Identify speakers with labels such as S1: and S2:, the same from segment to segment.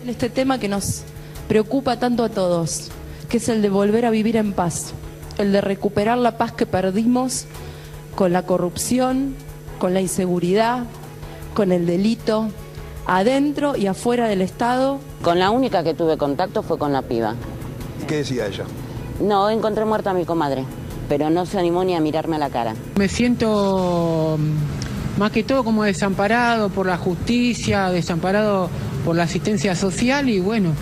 S1: este tema que nos preocupa tanto a todos, que es el de volver a vivir en paz, el de recuperar la paz que perdimos con la corrupción, con la inseguridad, con el delito, adentro y afuera del Estado.
S2: Con la única que tuve contacto fue con la piba.
S3: ¿Qué decía ella?
S2: No, encontré muerta a mi comadre, pero no se animó ni a mirarme a la cara.
S4: Me siento más que todo como desamparado por la justicia, desamparado por la asistencia social y bueno.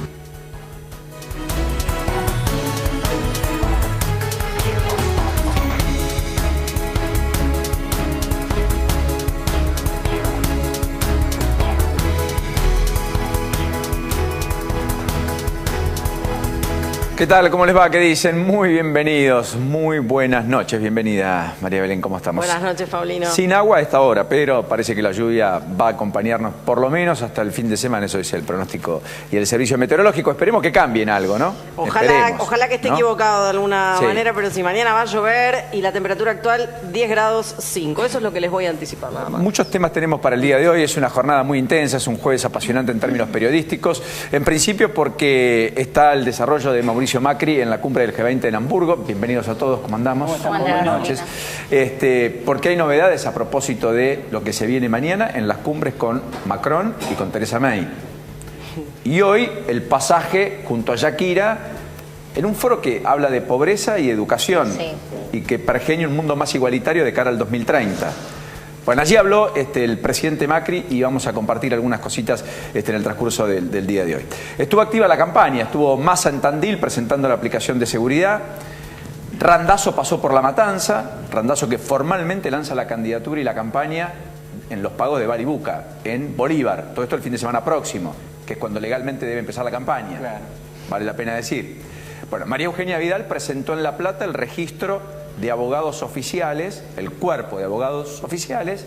S5: ¿Qué tal? ¿Cómo les va? ¿Qué dicen? Muy bienvenidos, muy buenas noches. Bienvenida, María Belén, ¿cómo estamos?
S6: Buenas noches, Paulino.
S5: Sin agua a esta hora, pero parece que la lluvia va a acompañarnos por lo menos hasta el fin de semana. Eso dice el pronóstico y el servicio meteorológico. Esperemos que cambien algo, ¿no?
S6: Ojalá que esté equivocado de alguna
S5: Sí.
S6: manera, pero si mañana va a llover y la temperatura actual 10 grados 5. Eso es lo que les voy a anticipar nada más.
S5: Muchos temas tenemos para el día de hoy. Es una jornada muy intensa, es un jueves apasionante en términos periodísticos. En principio porque está el desarrollo de Mauricio Macri en la cumbre del G20 en Hamburgo. Bienvenidos a todos, ¿cómo andamos? Buenas noches. Porque hay novedades a propósito de lo que se viene mañana en las cumbres con Macron y con Theresa May. Y hoy el pasaje junto a Shakira en un foro que habla de pobreza y educación y que pergeña un mundo más igualitario de cara al 2030. Bueno, allí habló el presidente Macri y vamos a compartir algunas cositas en el transcurso del día de hoy. Estuvo activa la campaña, estuvo Massa en Tandil presentando la aplicación de seguridad. Randazzo pasó por La Matanza, Randazzo que formalmente lanza la candidatura y la campaña en los pagos de Baribuca, en Bolívar. Todo esto el fin de semana próximo, que es cuando legalmente debe empezar la campaña. Claro. Vale la pena decir. Bueno, María Eugenia Vidal presentó en La Plata el registro de abogados oficiales, el cuerpo de abogados oficiales,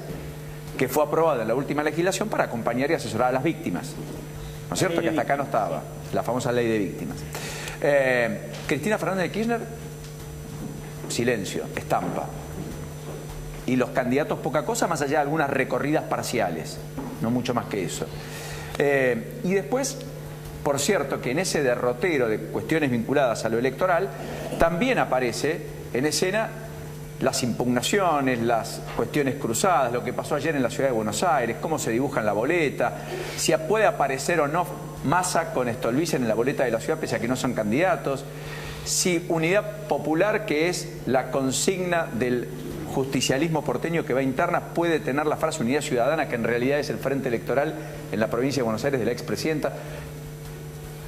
S5: que fue aprobado en la última legislación para acompañar y asesorar a las víctimas. ¿No es cierto? Que hasta acá no estaba, la famosa ley de víctimas. Cristina Fernández de Kirchner, silencio, estampa. Y los candidatos poca cosa, más allá de algunas recorridas parciales, no mucho más que eso. Y después, por cierto, que en ese derrotero de cuestiones vinculadas a lo electoral, también aparece en escena las impugnaciones, las cuestiones cruzadas, lo que pasó ayer en la ciudad de Buenos Aires, cómo se dibuja en la boleta, si puede aparecer o no Massa con Stolbizer en la boleta de la ciudad, pese a que no son candidatos, si Unidad Popular, que es la consigna del justicialismo porteño que va interna, puede tener la frase Unidad Ciudadana, que en realidad es el frente electoral en la provincia de Buenos Aires de la expresidenta,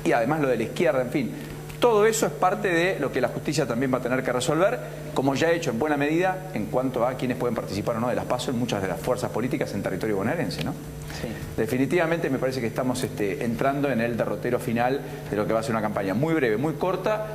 S5: y además lo de la izquierda, en fin. Todo eso es parte de lo que la justicia también va a tener que resolver, como ya ha hecho en buena medida en cuanto a quienes pueden participar o no de las PASO en muchas de las fuerzas políticas en territorio bonaerense, ¿no? Sí. Definitivamente me parece que estamos entrando en el derrotero final de lo que va a ser una campaña muy breve, muy corta,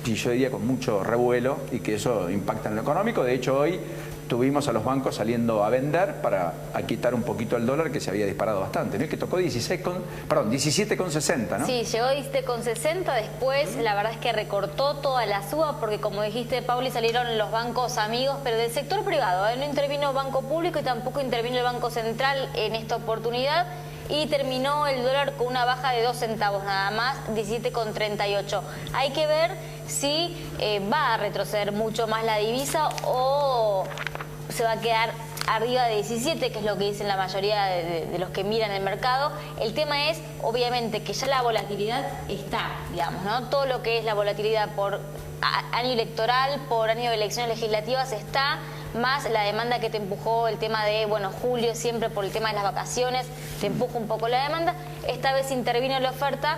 S5: y yo diría con mucho revuelo, y que eso impacta en lo económico. De hecho, hoy tuvimos a los bancos saliendo a vender para quitar un poquito el dólar, que se había disparado bastante, ¿no? Que tocó 17,60, ¿no?
S7: Sí, llegó a 17,60, después la verdad es que recortó toda la suba, porque como dijiste, Pauli, salieron los bancos amigos, pero del sector privado, no intervino Banco Público y tampoco intervino el Banco Central en esta oportunidad, y terminó el dólar con una baja de 2 centavos nada más, 17,38. Hay que ver si va a retroceder mucho más la divisa o se va a quedar arriba de 17, que es lo que dicen la mayoría de los que miran el mercado. El tema es, obviamente, que ya la volatilidad está, digamos, ¿no? Todo lo que es la volatilidad por año electoral, por año de elecciones legislativas está, más la demanda que te empujó el tema de, bueno, julio siempre por el tema de las vacaciones, te empuja un poco la demanda. Esta vez intervino la oferta,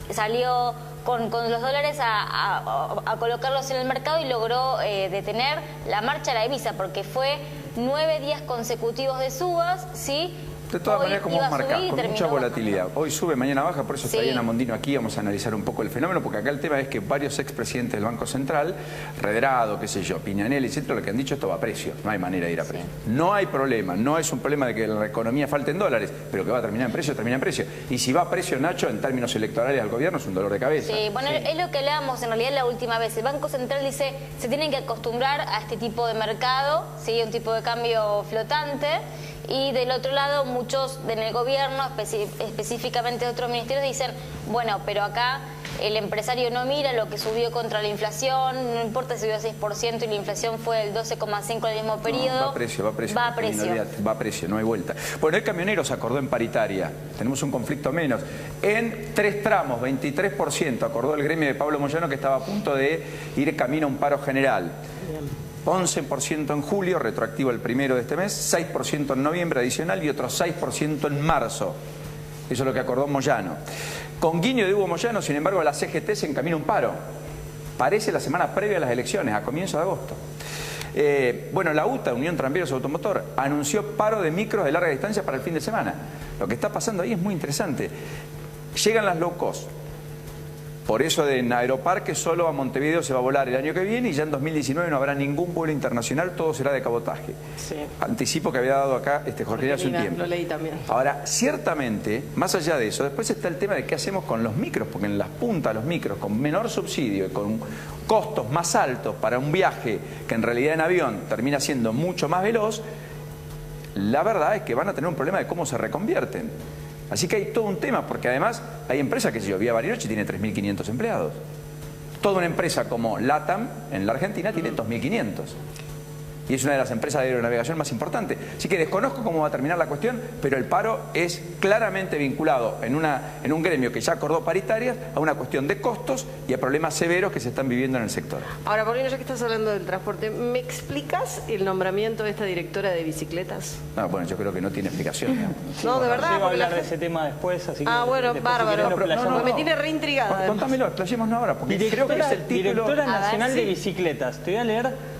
S7: salió con los dólares a colocarlos en el mercado y logró detener la marcha de la divisa, porque fue 9 días consecutivos de subas, ¿sí?
S5: De todas maneras, como marcás, con mucha volatilidad. Hoy sube, mañana baja, por eso está Diana Mondino aquí. Vamos a analizar un poco el fenómeno, porque acá el tema es que varios expresidentes del Banco Central, Redrado, qué sé yo, Piñanelli, etcétera, lo que han dicho, esto va a precio. No hay manera de ir a precio. No hay problema, no es un problema de que en la economía falten dólares, pero que va a terminar en precio, termina en precio. Y si va a precio, Nacho, en términos electorales al gobierno, es un dolor de cabeza.
S7: Sí, bueno, es lo que hablábamos en realidad la última vez. El Banco Central dice, se tienen que acostumbrar a este tipo de mercado, ¿sí? Un tipo de cambio flotante. Y del otro lado, muchos en el gobierno, específicamente de otros ministerios, dicen, bueno, pero acá el empresario no mira lo que subió contra la inflación, no importa si subió 6% y la inflación fue del 12,5% en el mismo periodo.
S5: No, va a precio.
S7: Va a precio.
S5: Va a precio, no hay vuelta. Bueno, el camionero se acordó en paritaria, tenemos un conflicto menos. En 3 tramos, 23%, acordó el gremio de Pablo Moyano que estaba a punto de ir camino a un paro general. 11% en julio, retroactivo el 1 de este mes, 6% en noviembre adicional y otro 6% en marzo. Eso es lo que acordó Moyano. Con guiño de Hugo Moyano, sin embargo, la CGT se encamina un paro. Parece la semana previa a las elecciones, a comienzos de agosto. Bueno, la UTA, Unión Tranvías Automotor, anunció paro de micros de larga distancia para el fin de semana. Lo que está pasando ahí es muy interesante. Llegan las low cost. Por eso en Aeroparque solo a Montevideo se va a volar el año que viene y ya en 2019 no habrá ningún vuelo internacional, todo será de cabotaje.
S6: Sí.
S5: Anticipo que había dado acá Jorge hace un tiempo.
S6: Lo leí también.
S5: Ahora, ciertamente, más allá de eso, después está el tema de qué hacemos con los micros, porque en las puntas los micros con menor subsidio y con costos más altos para un viaje que en realidad en avión termina siendo mucho más veloz, la verdad es que van a tener un problema de cómo se reconvierten. Así que hay todo un tema, porque además hay empresas, que sé yo, Vía Bariloche tiene 3.500 empleados. Toda una empresa como LATAM en la Argentina tiene 2.500. Y es una de las empresas de aeronavegación más importantes. Así que desconozco cómo va a terminar la cuestión, pero el paro es claramente vinculado en un gremio que ya acordó paritarias a una cuestión de costos y a problemas severos que se están viviendo en el sector.
S6: Ahora, Paulino, ya que estás hablando del transporte, ¿me explicas el nombramiento de esta directora de bicicletas?
S5: No, bueno, yo creo que no tiene explicación.
S6: No, de verdad.
S3: Llego a hablar de ese tema después, así que...
S6: Bueno, bárbaro.
S3: No,
S6: me tiene reintrigada.
S5: Contámelo, explayémonos ahora, porque creo que es el título...
S3: Directora Nacional de Bicicletas. Te voy a leer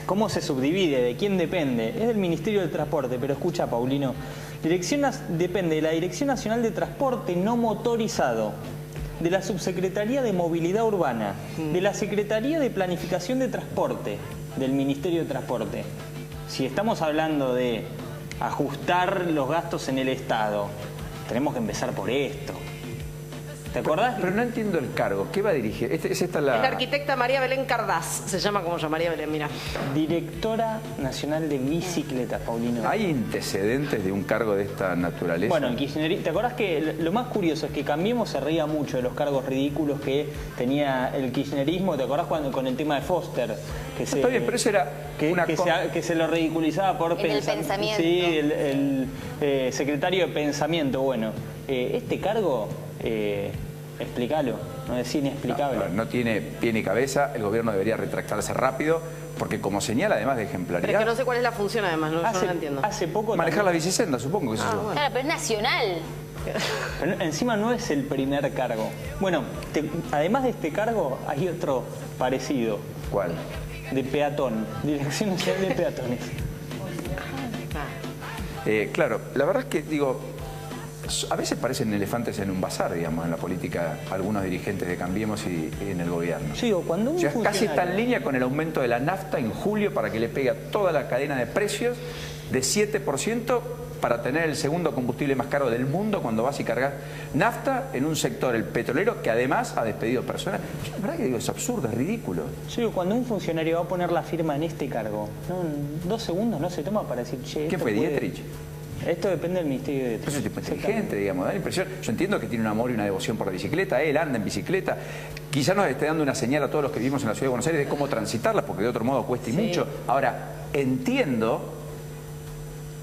S3: cómo se subdivide, de quién depende. Es del Ministerio del Transporte, pero escucha, Paulino. Depende de la Dirección Nacional de Transporte No Motorizado, de la Subsecretaría de Movilidad Urbana, de la Secretaría de Planificación de Transporte, del Ministerio de Transporte. Si estamos hablando de ajustar los gastos en el Estado, tenemos que empezar por esto. ¿Te acordás?
S5: Pero no entiendo el cargo. ¿Qué va a dirigir? Es la
S6: arquitecta María Belén Cardás. Se llama como yo, María Belén, mira.
S3: Directora Nacional de Bicicletas, Paulino.
S5: ¿Hay antecedentes de un cargo de esta naturaleza?
S3: Bueno, ¿te acordás que lo más curioso es que Cambiemos se reía mucho de los cargos ridículos que tenía el kirchnerismo? ¿Te acordás cuando con el tema de Foster?
S5: Está bien, pero eso era
S3: que se lo ridiculizaba por
S7: el pensamiento.
S3: Sí, el secretario de Pensamiento. Bueno, este cargo... explícalo, no es inexplicable.
S5: No tiene pie ni cabeza, el gobierno debería retractarse rápido, porque como señala además de ejemplaridad...
S6: Pero es que no sé cuál es la función además, yo no la entiendo.
S3: Hace poco...
S5: Manejar la bicicenda, supongo que es eso.
S6: Bueno.
S7: Claro, pero es nacional.
S3: Pero encima no es el primer cargo. Bueno, además de este cargo hay otro parecido.
S5: ¿Cuál?
S3: De peatón, Dirección Nacional de Peatones.
S5: Claro, la verdad es que, digo... A veces parecen elefantes en un bazar, digamos, en la política, algunos dirigentes de Cambiemos y en el gobierno.
S3: Sí, o cuando un funcionario...
S5: Casi está en línea con el aumento de la nafta en julio para que le pegue a toda la cadena de precios de 7% para tener el segundo combustible más caro del mundo cuando vas y cargas nafta en un sector, el petrolero, que además ha despedido personas. Yo la verdad que digo, es absurdo, es ridículo.
S3: Sí, cuando un funcionario va a poner la firma en este cargo, en 2 segundos no se toma para decir, che,
S5: ¿Quién fue, Dietrich?
S3: Esto depende del Ministerio de
S5: Transporte. Es un tipo inteligente, digamos, da la impresión. Yo entiendo que tiene un amor y una devoción por la bicicleta, él anda en bicicleta. Quizás nos esté dando una señal a todos los que vivimos en la Ciudad de Buenos Aires de cómo transitarla, porque de otro modo cuesta y mucho. Ahora, entiendo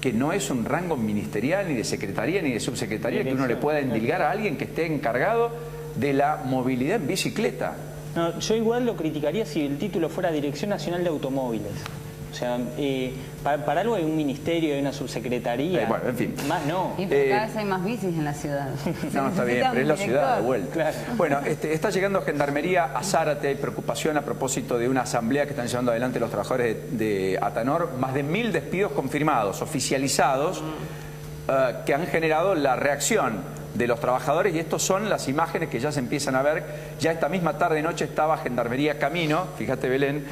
S5: que no es un rango ministerial, ni de secretaría, ni de subsecretaría, que uno le pueda endilgar a alguien que esté encargado de la movilidad en bicicleta.
S3: No, yo igual lo criticaría si el título fuera Dirección Nacional de Automóviles. O sea, para algo hay un ministerio, hay una subsecretaría.
S5: Bueno, en fin.
S3: Más no.
S8: Y pero cada vez hay más bicis en la ciudad.
S5: No, está bien, pero es la ciudad de vuelta.
S3: Claro.
S5: Bueno, está llegando Gendarmería a Zárate. Hay preocupación a propósito de una asamblea que están llevando adelante los trabajadores de Atanor. Más de 1000 despidos confirmados, oficializados, que han generado la reacción de los trabajadores, y estas son las imágenes que ya se empiezan a ver. Ya esta misma tarde-noche estaba Gendarmería camino, fíjate Belén,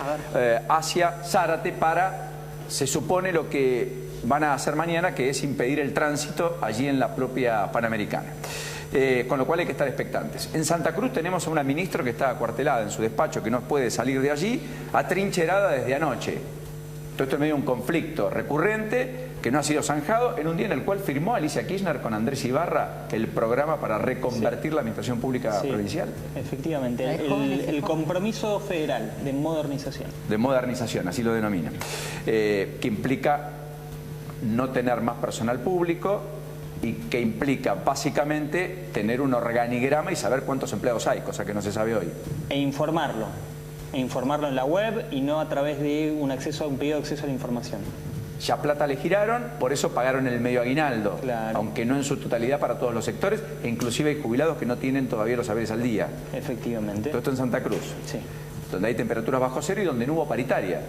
S5: hacia Zárate para, se supone, lo que van a hacer mañana, que es impedir el tránsito allí en la propia Panamericana. Con lo cual hay que estar expectantes. En Santa Cruz tenemos a una ministra que está acuartelada en su despacho, que no puede salir de allí, atrincherada desde anoche. Todo esto en medio de un conflicto recurrente que no ha sido zanjado en un día en el cual firmó Alicia Kirchner con Andrés Ibarra el programa para reconvertir la administración pública provincial.
S3: Efectivamente, el compromiso federal de modernización.
S5: De modernización, así lo denomina. Que implica no tener más personal público y que implica básicamente tener un organigrama y saber cuántos empleados hay, cosa que no se sabe hoy.
S3: E informarlo en la web y no a través de un pedido de acceso a la información.
S5: Ya plata le giraron, por eso pagaron el medio aguinaldo,
S3: claro,
S5: aunque no en su totalidad para todos los sectores, e inclusive hay jubilados que no tienen todavía los saberes al día.
S3: Efectivamente.
S5: Todo esto en Santa Cruz,
S3: sí,
S5: donde hay temperaturas bajo cero y donde no hubo paritaria,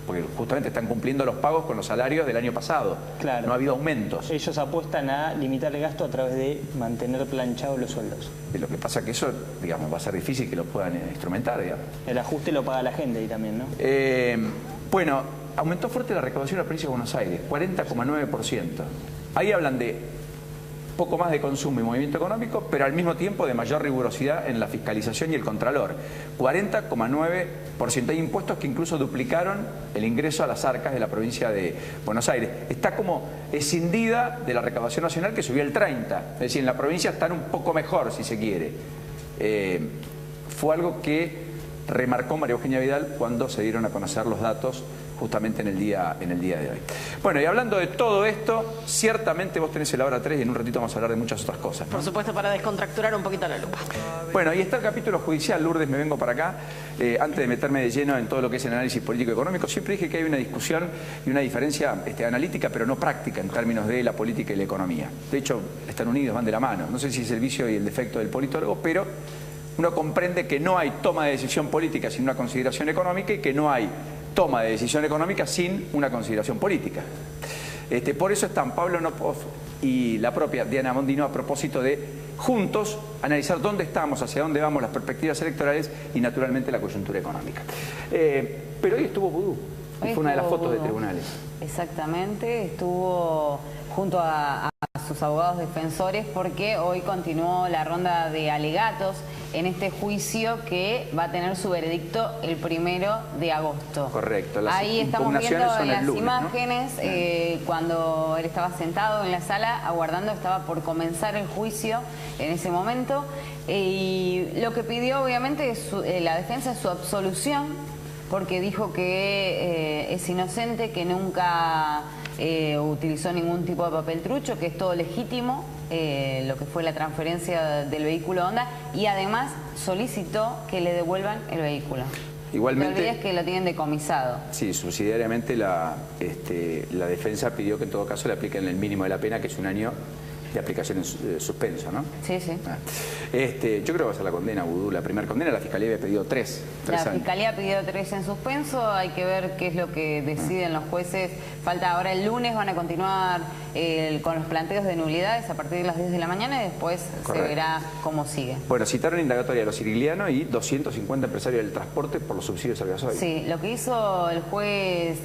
S5: porque justamente están cumpliendo los pagos con los salarios del año pasado.
S3: Claro.
S5: No ha habido aumentos.
S3: Ellos apuestan a limitar el gasto a través de mantener planchados los sueldos.
S5: Y lo que pasa es que eso, digamos, va a ser difícil que lo puedan instrumentar, digamos.
S3: El ajuste lo paga la gente ahí también, ¿no?
S5: Bueno, aumentó fuerte la recaudación de la provincia de Buenos Aires, 40,9%. Ahí hablan de poco más de consumo y movimiento económico, pero al mismo tiempo de mayor rigurosidad en la fiscalización y el contralor. 40,9%. Hay impuestos que incluso duplicaron el ingreso a las arcas de la provincia de Buenos Aires. Está como escindida de la recaudación nacional, que subió el 30%. Es decir, en la provincia están un poco mejor, si se quiere. Fue algo que remarcó María Eugenia Vidal cuando se dieron a conocer los datos justamente en el día de hoy. Bueno, y hablando de todo esto, ciertamente vos tenés el Hora 3 y en un ratito vamos a hablar de muchas otras cosas, ¿no?
S6: Por supuesto, para descontracturar un poquito la lupa.
S5: Bueno, y está el capítulo judicial, Lourdes, me vengo para acá. Antes de meterme de lleno en todo lo que es el análisis político-económico, siempre dije que hay una discusión y una diferencia analítica, pero no práctica en términos de la política y la economía. De hecho, están unidos, van de la mano. No sé si es el vicio y el defecto del politólogo, pero uno comprende que no hay toma de decisión política sin una consideración económica y que no hay toma de decisión económica sin una consideración política. Por eso están Pablo Nopoz y la propia Diana Mondino a propósito de juntos analizar dónde estamos, hacia dónde vamos, las perspectivas electorales y naturalmente la coyuntura económica. Pero hoy estuvo Vudú, y fue una de las fotos de tribunales.
S8: Exactamente, estuvo junto a sus abogados defensores porque hoy continuó la ronda de alegatos en este juicio que va a tener su veredicto el 1 de agosto.
S5: Correcto.
S8: Ahí estamos viendo las
S5: lunes,
S8: imágenes,
S5: ¿no?
S8: cuando él estaba sentado en la sala aguardando, estaba por comenzar el juicio en ese momento, y lo que pidió obviamente es la defensa es su absolución, porque dijo que es inocente, que nunca utilizó ningún tipo de papel trucho, que es todo legítimo, lo que fue la transferencia del vehículo Honda, y además solicitó que le devuelvan el vehículo.
S5: Igualmente,
S8: no olvides que lo tienen decomisado.
S5: Sí, subsidiariamente la defensa pidió que en todo caso le apliquen el mínimo de la pena, que es 1 año de aplicación en suspenso, ¿no?
S8: Sí, sí.
S5: Yo creo que va a ser la condena, Vudú. La primera condena, la Fiscalía había pedido 3
S8: La
S5: años.
S8: Fiscalía pidió 3 en suspenso, hay que ver qué es lo que deciden los jueces. Falta ahora el lunes, van a continuar con los planteos de nulidades a partir de las 10 de la mañana y después
S5: Correcto.
S8: se verá cómo sigue.
S5: Bueno, citaron indagatoria a los Cirigliano y 250 empresarios del transporte por los subsidios al gasoil.
S8: Sí, lo que hizo el juez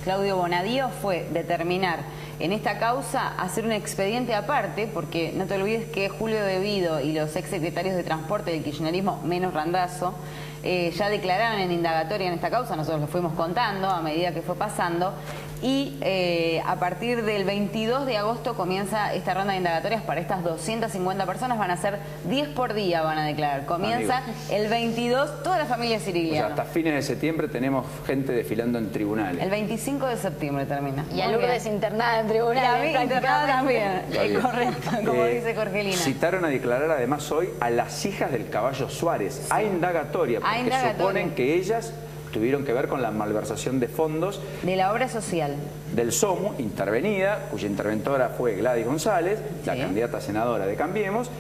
S8: Claudio Bonadío fue determinar en esta causa hacer un expediente aparte, porque no te olvides que Julio De Vido y los exsecretarios de transporte del kirchnerismo, menos Randazzo, ya declararon en indagatoria en esta causa, nosotros lo fuimos contando a medida que fue pasando, y a partir del 22 de agosto comienza esta ronda de indagatorias para estas 250 personas, van a ser 10 por día, van a declarar. Comienza el 22, toda la familia Cirigliano.
S5: O sea, hasta fines de septiembre tenemos gente desfilando en tribunales.
S8: El 25 de septiembre termina.
S7: Y a Lourdes internada en tribunal.
S8: Y a mí internada también. Correcto, como dice Jorgelina.
S5: Citaron a declarar además hoy a las hijas del Caballo Suárez, a indagatoria, porque suponen que ellas tuvieron que ver con la malversación de fondos
S8: de la obra social
S5: del SOMU, intervenida, cuya interventora fue Gladys González, la candidata senadora de Cambiemos,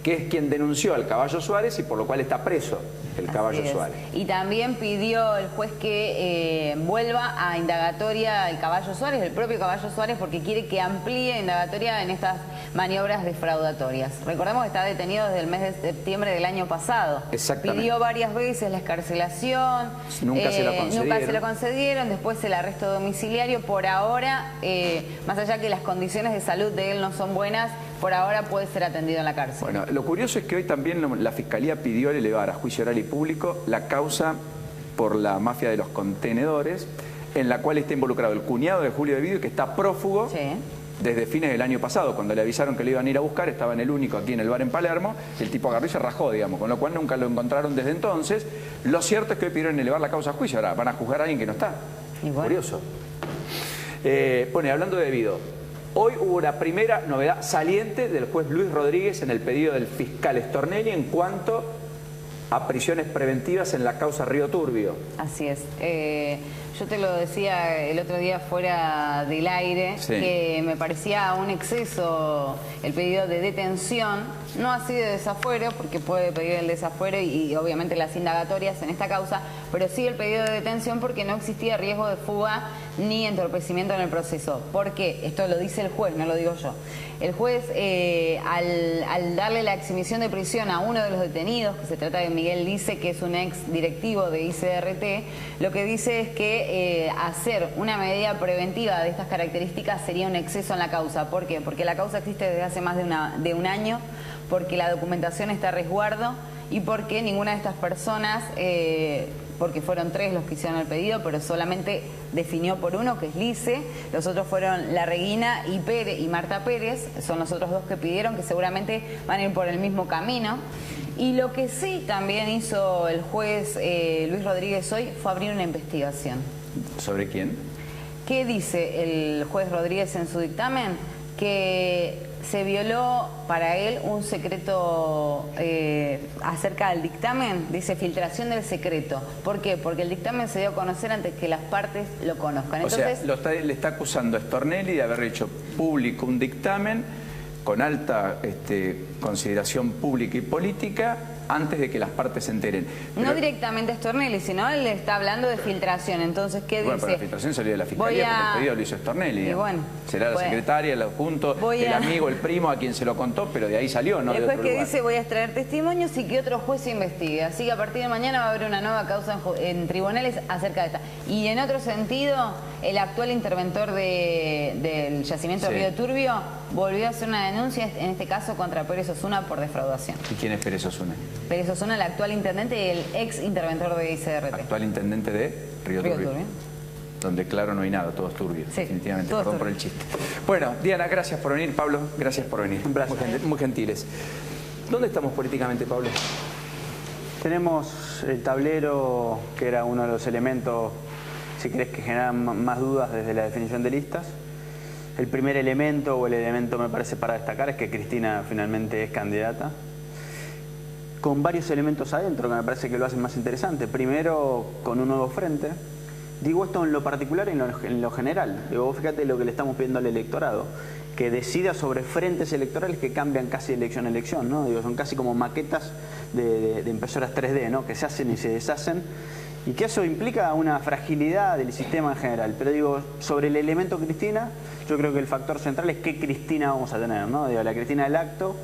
S5: que es quien denunció al Caballo Suárez y por lo cual está preso el Caballo Suárez.
S8: Y también pidió el juez que vuelva a indagatoria el Caballo Suárez, el propio Caballo Suárez, porque quiere que amplíe indagatoria en estas maniobras defraudatorias. Recordemos que está detenido desde el mes de septiembre del año pasado.
S5: Exactamente.
S8: Pidió varias veces la excarcelación.
S5: Nunca se la
S8: concedieron. Después el arresto domiciliario. Por ahora, más allá que las condiciones de salud de él no son buenas, por ahora puede ser atendido en la cárcel.
S5: Bueno, lo curioso es que hoy también la Fiscalía pidió elevar a juicio oral y público la causa por la mafia de los contenedores en la cual está involucrado el cuñado de Julio de Vido, que está prófugo desde fines del año pasado. Cuando le avisaron que lo iban a ir a buscar, estaba en el Único, aquí en el bar en Palermo, y el tipo agarró y se rajó, digamos, con lo cual nunca lo encontraron desde entonces. Lo cierto es que hoy pidieron elevar la causa a juicio, ahora van a juzgar a alguien que no está. Igual. Curioso. Bueno, y hablando de Vido, hoy hubo una primera novedad saliente del juez Luis Rodríguez en el pedido del fiscal Stornelli en cuanto a prisiones preventivas en la causa Río Turbio.
S8: Así es. Yo te lo decía el otro día fuera del aire, que me parecía un exceso el pedido de detención, no así de desafuero, porque puede pedir el desafuero y obviamente las indagatorias en esta causa, pero sí el pedido de detención porque no existía riesgo de fuga ni entorpecimiento en el proceso. ¿Por qué? Esto lo dice el juez, no lo digo yo. El juez, al darle la exhibición de prisión a uno de los detenidos, que se trata de Miguel Lice, que es un ex directivo de ICRT, lo que dice es que hacer una medida preventiva de estas características sería un exceso en la causa. ¿Por qué? Porque la causa existe desde hace más de un año, porque la documentación está a resguardo y porque ninguna de estas personas, porque fueron 3 los que hicieron el pedido, pero solamente definió por uno, que es Lice, los otros fueron Larreguina y Marta Pérez, son los otros 2 que pidieron, que seguramente van a ir por el mismo camino. Y lo que sí también hizo el juez Luis Rodríguez hoy fue abrir una investigación.
S5: ¿Sobre quién?
S8: ¿Qué dice el juez Rodríguez en su dictamen? Que se violó para él un secreto acerca del dictamen, dice filtración del secreto. ¿Por qué? Porque el dictamen se dio a conocer antes que las partes lo conozcan. Entonces,
S5: o sea, le está acusando a Stornelli de haber hecho público un dictamen con alta consideración pública y política antes de que las partes se enteren. Pero,
S8: no directamente a Stornelli, sino él le está hablando de filtración. Entonces, ¿qué dice?
S5: Pero la filtración salió de la Fiscalía porque el pedido lo hizo Stornelli.
S8: Y bueno,
S5: será la secretaria, el adjunto, el amigo, el primo a quien se lo contó, pero de ahí salió, ¿no?
S8: Después que dice, voy a extraer testimonios y que otro juez investigue. Así que a partir de mañana va a haber una nueva causa en tribunales acerca de esta. Y en otro sentido, el actual interventor del yacimiento Río Turbio volvió a hacer una denuncia, en este caso contra Pérez Osuna por defraudación.
S5: ¿Y quién es Pérez Osuna?
S8: Pérez Osuna, el actual intendente y el ex interventor de ICRT.
S5: Actual intendente de Río Turbio. Donde claro no hay nada, todo es turbio, definitivamente. Todo perdón por el chiste. Bueno, Diana, gracias por venir. Pablo, gracias por venir. Muy gentiles. ¿Dónde estamos políticamente, Pablo?
S9: Tenemos el tablero, que era uno de los elementos, si querés, que generan más dudas desde la definición de listas. El primer elemento, o el elemento me parece para destacar, es que Cristina finalmente es candidata, con varios elementos adentro que me parece que lo hacen más interesante. Primero, con un nuevo frente. Digo esto en lo particular y en lo general. Digo, vos fíjate lo que le estamos pidiendo al electorado, que decida sobre frentes electorales que cambian casi elección a elección, ¿no? Digo, son casi como maquetas de impresoras 3D, ¿no? Que se hacen y se deshacen. Y que eso implica una fragilidad del sistema en general. Pero digo, sobre el elemento Cristina, yo creo que el factor central es qué Cristina vamos a tener, ¿no? Digo, la Cristina del acto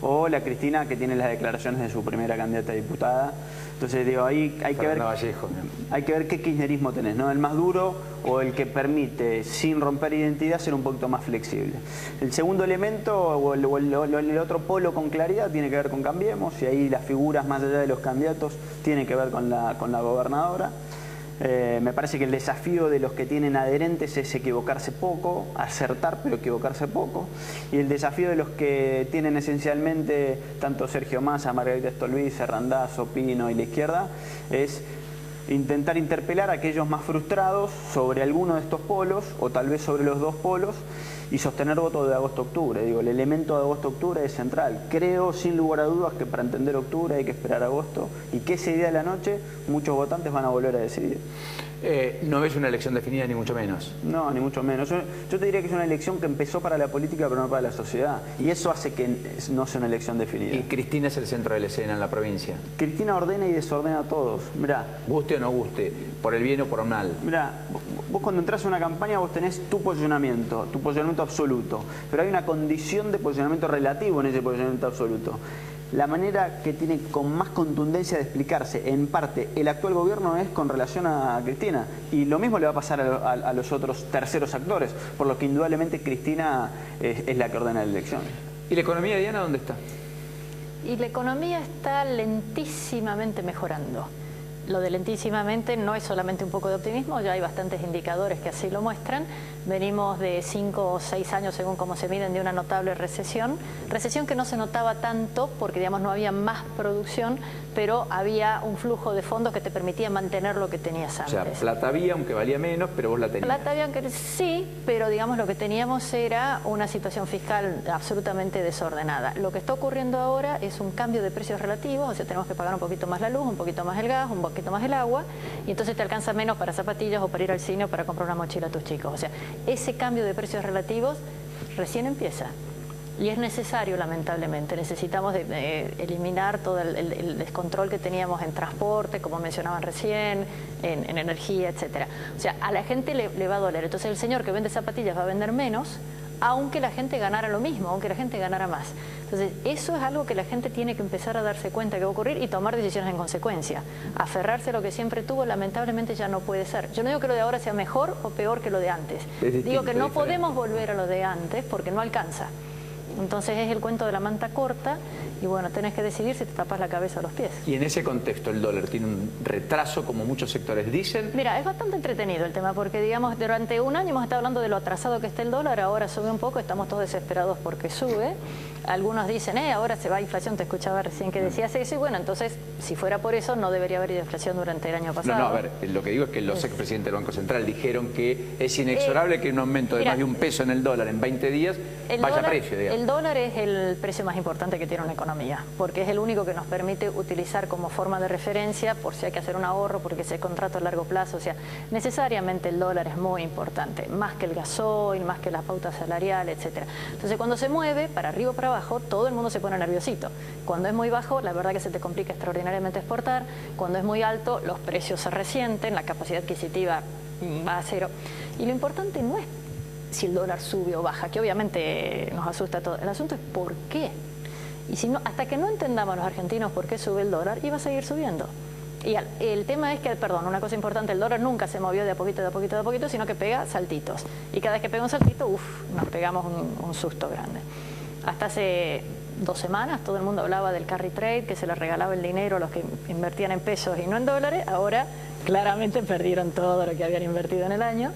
S9: o la Cristina que tiene las declaraciones de su primera candidata a diputada. Entonces, digo, ahí hay que ver qué kirchnerismo tenés, ¿no? El más duro o el que permite, sin romper identidad, ser un poquito más flexible. El segundo elemento o el otro polo con claridad tiene que ver con Cambiemos, y ahí las figuras más allá de los candidatos tienen que ver con la gobernadora. Me parece que el desafío de los que tienen adherentes es equivocarse poco, acertar pero equivocarse poco, y el desafío de los que tienen esencialmente tanto Sergio Massa, Margarita Stolbizer, Randazzo, Pino y la izquierda es intentar interpelar a aquellos más frustrados sobre alguno de estos polos o tal vez sobre los 2 polos y sostener votos de agosto-octubre. Digo, el elemento de agosto-octubre es central. Creo, sin lugar a dudas, que para entender octubre hay que esperar agosto y que ese día de la noche muchos votantes van a volver a decidir.
S5: ¿No ves una elección definida ni mucho menos?
S9: No, ni mucho menos. Yo te diría que es una elección que empezó para la política pero no para la sociedad. Y eso hace que no sea una elección definida.
S5: ¿Y Cristina es el centro de la escena en la provincia?
S9: Cristina ordena y desordena a todos. Mirá,
S5: guste o no guste, por el bien o por el mal.
S9: Mirá, vos cuando entras a una campaña vos tenés tu posicionamiento absoluto. Pero hay una condición de posicionamiento relativo en ese posicionamiento absoluto. La manera que tiene con más contundencia de explicarse, en parte, el actual gobierno es con relación a Cristina. Y lo mismo le va a pasar a los otros terceros actores, por lo que indudablemente Cristina es la que ordena la elección.
S5: ¿Y la economía, Diana, dónde está?
S10: Y la economía está lentísimamente mejorando. lo de lentísimamente no es solamente un poco de optimismo, ya hay bastantes indicadores que así lo muestran. Venimos de 5 o 6 años, según cómo se miden, de una notable recesión que no se notaba tanto porque, digamos, no había más producción, pero había un flujo de fondos que te permitía mantener lo que tenías antes.
S5: O sea, plata había, aunque valía menos, pero vos la tenías.
S10: Plata había, aunque sí, pero digamos lo que teníamos era una situación fiscal absolutamente desordenada. Lo que está ocurriendo ahora es un cambio de precios relativos, o sea, tenemos que pagar un poquito más la luz, un poquito más el gas, un poquito más el agua, y entonces te alcanza menos para zapatillas o para ir al cine o para comprar una mochila a tus chicos. O sea, ese cambio de precios relativos recién empieza. Y es necesario, lamentablemente. Necesitamos eliminar todo el descontrol que teníamos en transporte, como mencionaban recién, en energía, etcétera. O sea, a la gente le va a doler. Entonces el señor que vende zapatillas va a vender menos, aunque la gente ganara lo mismo, aunque la gente ganara más. Entonces, eso es algo que la gente tiene que empezar a darse cuenta que va a ocurrir y tomar decisiones en consecuencia. Aferrarse a lo que siempre tuvo, lamentablemente ya no puede ser. Yo no digo que lo de ahora sea mejor o peor que lo de antes. Digo que no podemos volver a lo de antes porque no alcanza. Entonces es el cuento de la manta corta y bueno, tenés que decidir si te tapas la cabeza o los pies.
S5: Y en ese contexto el dólar tiene un retraso, como muchos sectores dicen.
S10: Mira, es bastante entretenido el tema porque, digamos, durante un año hemos estado hablando de lo atrasado que está el dólar, ahora sube un poco, estamos todos desesperados porque sube. Algunos dicen, ahora se va a inflación, te escuchaba recién que decías eso, y bueno, entonces, si fuera por eso, no debería haber inflación durante el año pasado.
S5: No, a ver, lo que digo es que los expresidentes del Banco Central dijeron que es inexorable que un aumento de más de un peso en el dólar en 20 días vaya a precio, digamos.
S10: El dólar es el precio más importante que tiene una economía, porque es el único que nos permite utilizar como forma de referencia por si hay que hacer un ahorro, porque se contrata a largo plazo. O sea, necesariamente el dólar es muy importante, más que el gasoil, más que la pauta salarial, etcétera. Entonces, cuando se mueve para arriba o para abajo, todo el mundo se pone nerviosito. Cuando es muy bajo, la verdad que se te complica extraordinariamente exportar. Cuando es muy alto, los precios se resienten, la capacidad adquisitiva va a cero. Y lo importante no es si el dólar sube o baja, que obviamente nos asusta a todos. El asunto es por qué. Y si no, hasta que no entendamos los argentinos por qué sube el dólar, iba a seguir subiendo. Y el tema es que, perdón, una cosa importante, el dólar nunca se movió de a poquito, de a poquito, de a poquito, sino que pega saltitos. Y cada vez que pega un saltito, nos pegamos un susto grande. Hasta hace 2 semanas todo el mundo hablaba del carry trade, que se le regalaba el dinero a los que invertían en pesos y no en dólares. Ahora claramente perdieron todo lo que habían invertido en el año.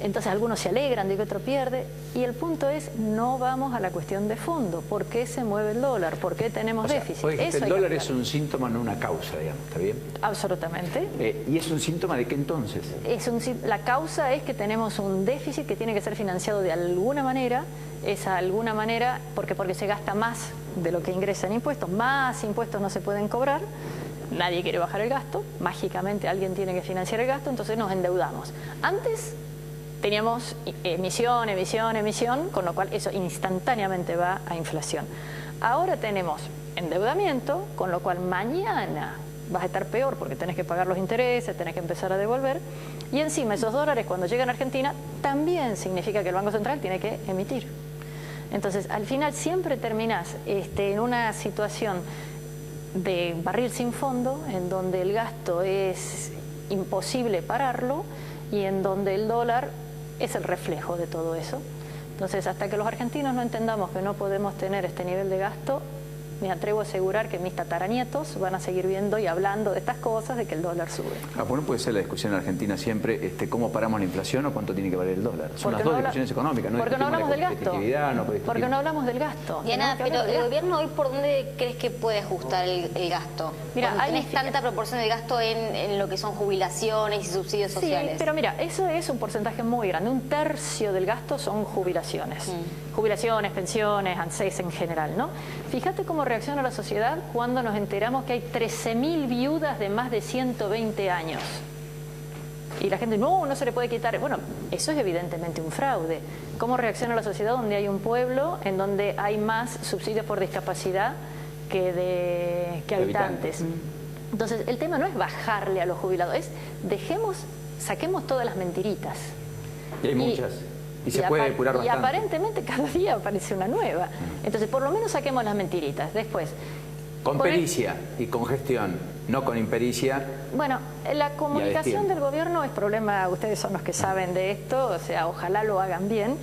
S10: Entonces algunos se alegran de que otro pierde. Y el punto es, no vamos a la cuestión de fondo. ¿Por qué se mueve el dólar? ¿Por qué tenemos déficit?
S5: El dólar es un síntoma, no una causa, digamos, ¿está bien?
S10: Absolutamente.
S5: ¿Y es un síntoma de qué entonces?
S10: La causa es que tenemos un déficit que tiene que ser financiado de alguna manera. Esa alguna manera, porque se gasta más de lo que ingresa en impuestos, más impuestos no se pueden cobrar, nadie quiere bajar el gasto, mágicamente alguien tiene que financiar el gasto, entonces nos endeudamos. Antes teníamos emisión, con lo cual eso instantáneamente va a inflación. Ahora tenemos endeudamiento, con lo cual mañana vas a estar peor porque tenés que pagar los intereses, tenés que empezar a devolver, y encima esos dólares cuando llegan a Argentina también significa que el Banco Central tiene que emitir. Entonces, al final siempre terminás en una situación de barril sin fondo, en donde el gasto es imposible pararlo y en donde el dólar es el reflejo de todo eso. Entonces, hasta que los argentinos no entendamos que no podemos tener este nivel de gasto, me atrevo a asegurar que mis tataranietos van a seguir viendo y hablando de estas cosas, de que el dólar sube.
S5: Bueno, puede ser la discusión en Argentina siempre, ¿cómo paramos la inflación o cuánto tiene que valer el dólar? Son las dos discusiones económicas, ¿no?
S10: Porque no hablamos del gasto. Porque no hablamos del gasto.
S7: Diana, pero el gobierno hoy, ¿por dónde crees que puede ajustar el gasto? Mira, tenés tanta proporción de gasto en lo que son jubilaciones y subsidios sociales.
S10: Sí, pero mira, eso es un porcentaje muy grande. 1/3 del gasto son jubilaciones. Jubilaciones, pensiones, ANSES en general, ¿no? Fíjate cómo reacciona la sociedad cuando nos enteramos que hay 13.000 viudas de más de 120 años. Y la gente, no se le puede quitar. Bueno, eso es evidentemente un fraude. ¿Cómo reacciona la sociedad donde hay un pueblo en donde hay más subsidios por discapacidad que habitantes? Entonces, el tema no es bajarle a los jubilados, es saquemos todas las mentiritas.
S5: Y hay muchas. Y se puede depurar bastante.
S10: Y aparentemente cada día aparece una nueva. Entonces, por lo menos saquemos las mentiritas. Después,
S5: con pericia y con gestión, no con impericia.
S10: Bueno, la comunicación del gobierno es problema, ustedes son los que saben de esto, o sea, ojalá lo hagan bien.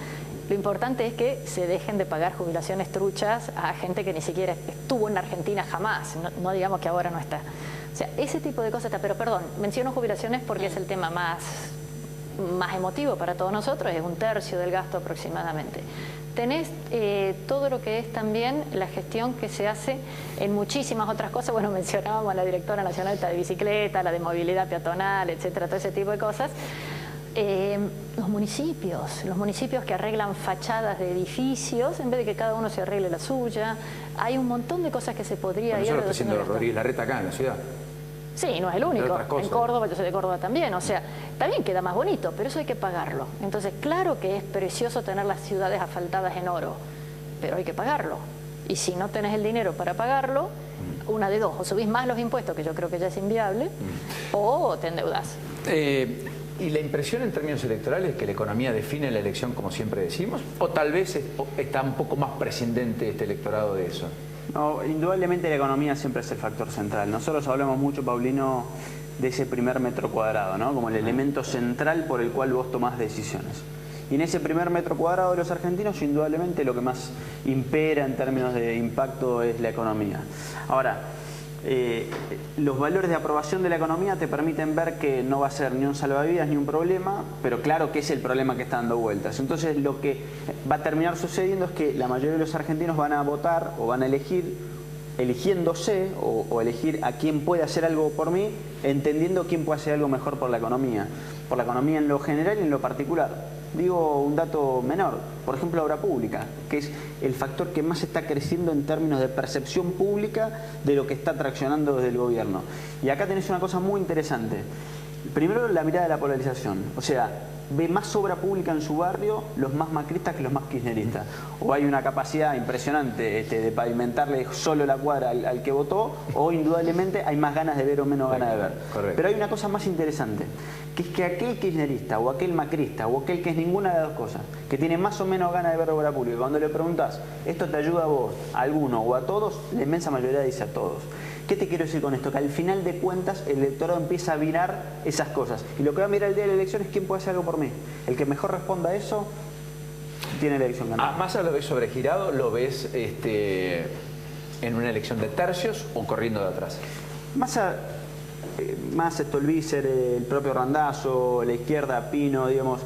S10: Lo importante es que se dejen de pagar jubilaciones truchas a gente que ni siquiera estuvo en Argentina jamás, no digamos que ahora no está. O sea, ese tipo de cosas está, pero perdón, menciono jubilaciones porque es el tema más emotivo para todos nosotros, es 1/3 del gasto aproximadamente. Tenés todo lo que es también la gestión que se hace en muchísimas otras cosas. Bueno, mencionábamos a la directora nacional de bicicleta, la de movilidad peatonal, etcétera, todo ese tipo de cosas. Los municipios que arreglan fachadas de edificios, en vez de que cada uno se arregle la suya. Hay un montón de cosas que se podría ir
S5: reduciendo. Eso lo está haciendo Rodríguez Larreta acá en la ciudad.
S10: Sí, no es el único. En Córdoba, yo soy de Córdoba también. O sea, también queda más bonito, pero eso hay que pagarlo. Entonces, claro que es precioso tener las ciudades asfaltadas en oro, pero hay que pagarlo. Y si no tenés el dinero para pagarlo, una de dos: o subís más los impuestos, que yo creo que ya es inviable, o te endeudás.
S5: ¿Y la impresión en términos electorales es que la economía define la elección, como siempre decimos? ¿O tal vez está un poco más prescindente este electorado de eso?
S9: No, indudablemente la economía siempre es el factor central. Nosotros hablamos mucho, Paulino, de ese primer metro cuadrado, ¿no? Como el elemento central por el cual vos tomás decisiones. Y en ese primer metro cuadrado de los argentinos, indudablemente lo que más impera en términos de impacto es la economía. Ahora, los valores de aprobación de la economía te permiten ver que no va a ser ni un salvavidas ni un problema, pero claro que es el problema que está dando vueltas. Entonces lo que va a terminar sucediendo es que la mayoría de los argentinos van a votar o van a elegir, eligiéndose o elegir a quién puede hacer algo por mí, entendiendo quién puede hacer algo mejor por la economía en lo general y en lo particular. Digo un dato menor, por ejemplo, obra pública, que es el factor que más está creciendo en términos de percepción pública de lo que está traccionando desde el gobierno. Y acá tenés una cosa muy interesante. Primero, la mirada de la polarización. O sea, ve más obra pública en su barrio los más macristas que los más kirchneristas. O hay una capacidad impresionante de pavimentarle solo la cuadra al que votó, o indudablemente hay más ganas de ver o menos ganas de ver.
S5: Correcto.
S9: Pero hay una cosa más interesante, que es que aquel kirchnerista o aquel macrista o aquel que es ninguna de las dos cosas, que tiene más o menos ganas de ver obra pública, cuando le preguntás, ¿esto te ayuda a vos, a alguno o a todos? La inmensa mayoría dice a todos. ¿Qué te quiero decir con esto? Que al final de cuentas el electorado empieza a mirar esas cosas. Y lo que va a mirar el día de la elección es quién puede hacer algo por mí. El que mejor responda a eso tiene la elección ganada.
S5: ¿Massa lo ves sobregirado? ¿Lo ves en una elección de tercios o corriendo de atrás?
S9: Massa, Stolbizer, el propio Randazzo, la izquierda, Pino, digamos...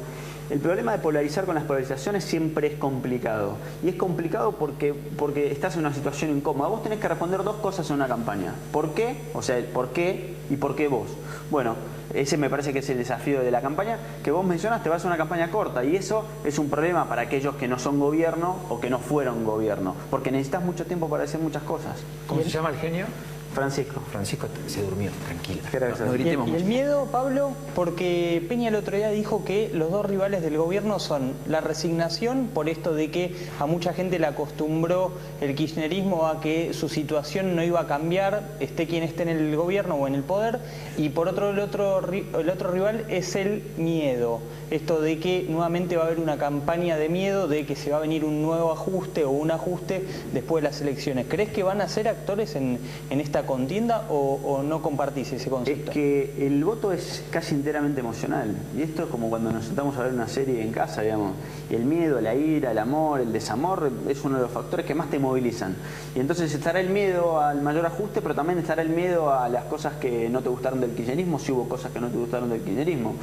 S9: El problema de polarizar con las polarizaciones siempre es complicado. Y es complicado porque estás en una situación incómoda. Vos tenés que responder dos cosas en una campaña. ¿Por qué? O sea, el por qué y por qué vos. Bueno, ese me parece que es el desafío de la campaña que vos mencionaste. Va a ser una campaña corta y eso es un problema para aquellos que no son gobierno o que no fueron gobierno. Porque necesitas mucho tiempo para decir muchas cosas.
S5: ¿Cómo se llama el genio?
S9: Francisco.
S5: Francisco se durmió, tranquilo.
S9: No
S3: gritemos mucho. Y el miedo, Pablo, porque Peña el otro día dijo que los dos rivales del gobierno son la resignación, por esto de que a mucha gente le acostumbró el kirchnerismo a que su situación no iba a cambiar, esté quien esté en el gobierno o en el poder, y por otro el otro rival es el miedo. Esto de que nuevamente va a haber una campaña de miedo, de que se va a venir un nuevo ajuste o un ajuste después de las elecciones. ¿Crees que van a ser actores en esta contienda o no compartís ese concepto?
S9: Es que el voto es casi enteramente emocional. Y esto es como cuando nos sentamos a ver una serie en casa, digamos. Y el miedo, la ira, el amor, el desamor es uno de los factores que más te movilizan. Y entonces estará el miedo al mayor ajuste, pero también estará el miedo a las cosas que no te gustaron del kirchnerismo, si hubo cosas que no te gustaron del kirchnerismo.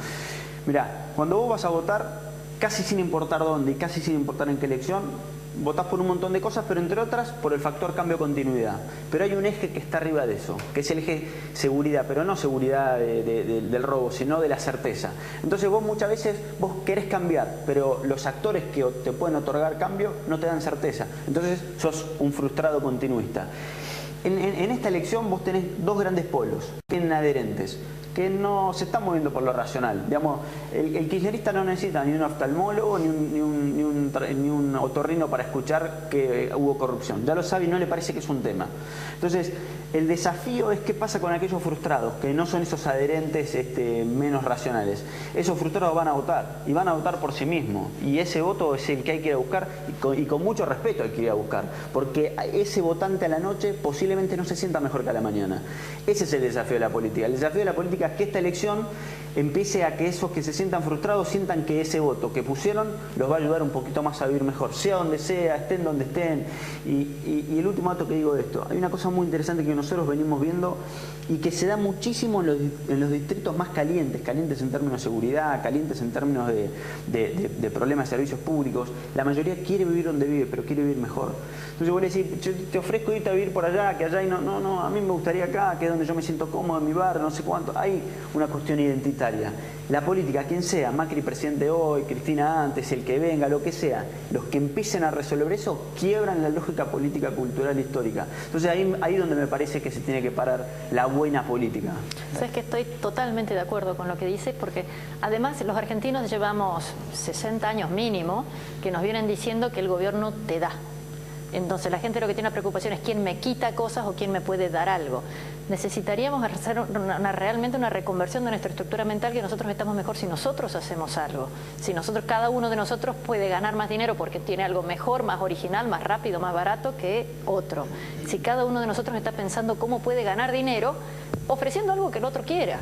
S9: Mirá, cuando vos vas a votar, casi sin importar dónde y casi sin importar en qué elección, votás por un montón de cosas, pero entre otras por el factor cambio-continuidad. Pero hay un eje que está arriba de eso, que es el eje seguridad, pero no seguridad del robo, sino de la certeza. Entonces vos muchas veces vos querés cambiar, pero los actores que te pueden otorgar cambio no te dan certeza. Entonces sos un frustrado continuista. En esta elección vos tenés dos grandes polos, que tienen adherentes, que no se están moviendo por lo racional. Digamos, el kirchnerista no necesita ni un oftalmólogo ni un otorrino para escuchar que hubo corrupción. Ya lo sabe y no le parece que es un tema. Entonces, el desafío es qué pasa con aquellos frustrados, que no son esos adherentes menos racionales. Esos frustrados van a votar, y van a votar por sí mismos. Y ese voto es el que hay que ir a buscar, y con mucho respeto hay que ir a buscar. Porque ese votante a la noche posiblemente no se sienta mejor que a la mañana. Ese es el desafío de la política. El desafío de la política política es que esta elección empiece a que esos que se sientan frustrados sientan que ese voto que pusieron los va a ayudar un poquito más a vivir mejor, sea donde sea, estén donde estén. Y el último dato que digo de esto, hay una cosa muy interesante que nosotros venimos viendo y que se da muchísimo en los distritos más calientes en términos de seguridad, calientes en términos de problemas de servicios públicos. La mayoría quiere vivir donde vive, pero quiere vivir mejor. Entonces voy a decir, yo te ofrezco irte a vivir por allá, que allá, y no, a mí me gustaría acá, que es donde yo me siento cómodo, en mi barrio, no sé cuánto. Hay una cuestión identitaria. La política, quien sea, Macri presidente hoy, Cristina antes, el que venga, lo que sea, los que empiecen a resolver eso, quiebran la lógica política, cultural, histórica. Entonces ahí donde me parece que se tiene que parar la buena política.
S10: Sabes que estoy totalmente de acuerdo con lo que dices, porque además los argentinos llevamos 60 años mínimo que nos vienen diciendo que el gobierno te da. Entonces la gente lo que tiene una preocupación es quién me quita cosas o quién me puede dar algo. Necesitaríamos hacer realmente una reconversión de nuestra estructura mental, que nosotros estamos mejor si nosotros hacemos algo. Si cada uno de nosotros puede ganar más dinero porque tiene algo mejor, más original, más rápido, más barato que otro. Si cada uno de nosotros está pensando cómo puede ganar dinero ofreciendo algo que el otro quiera.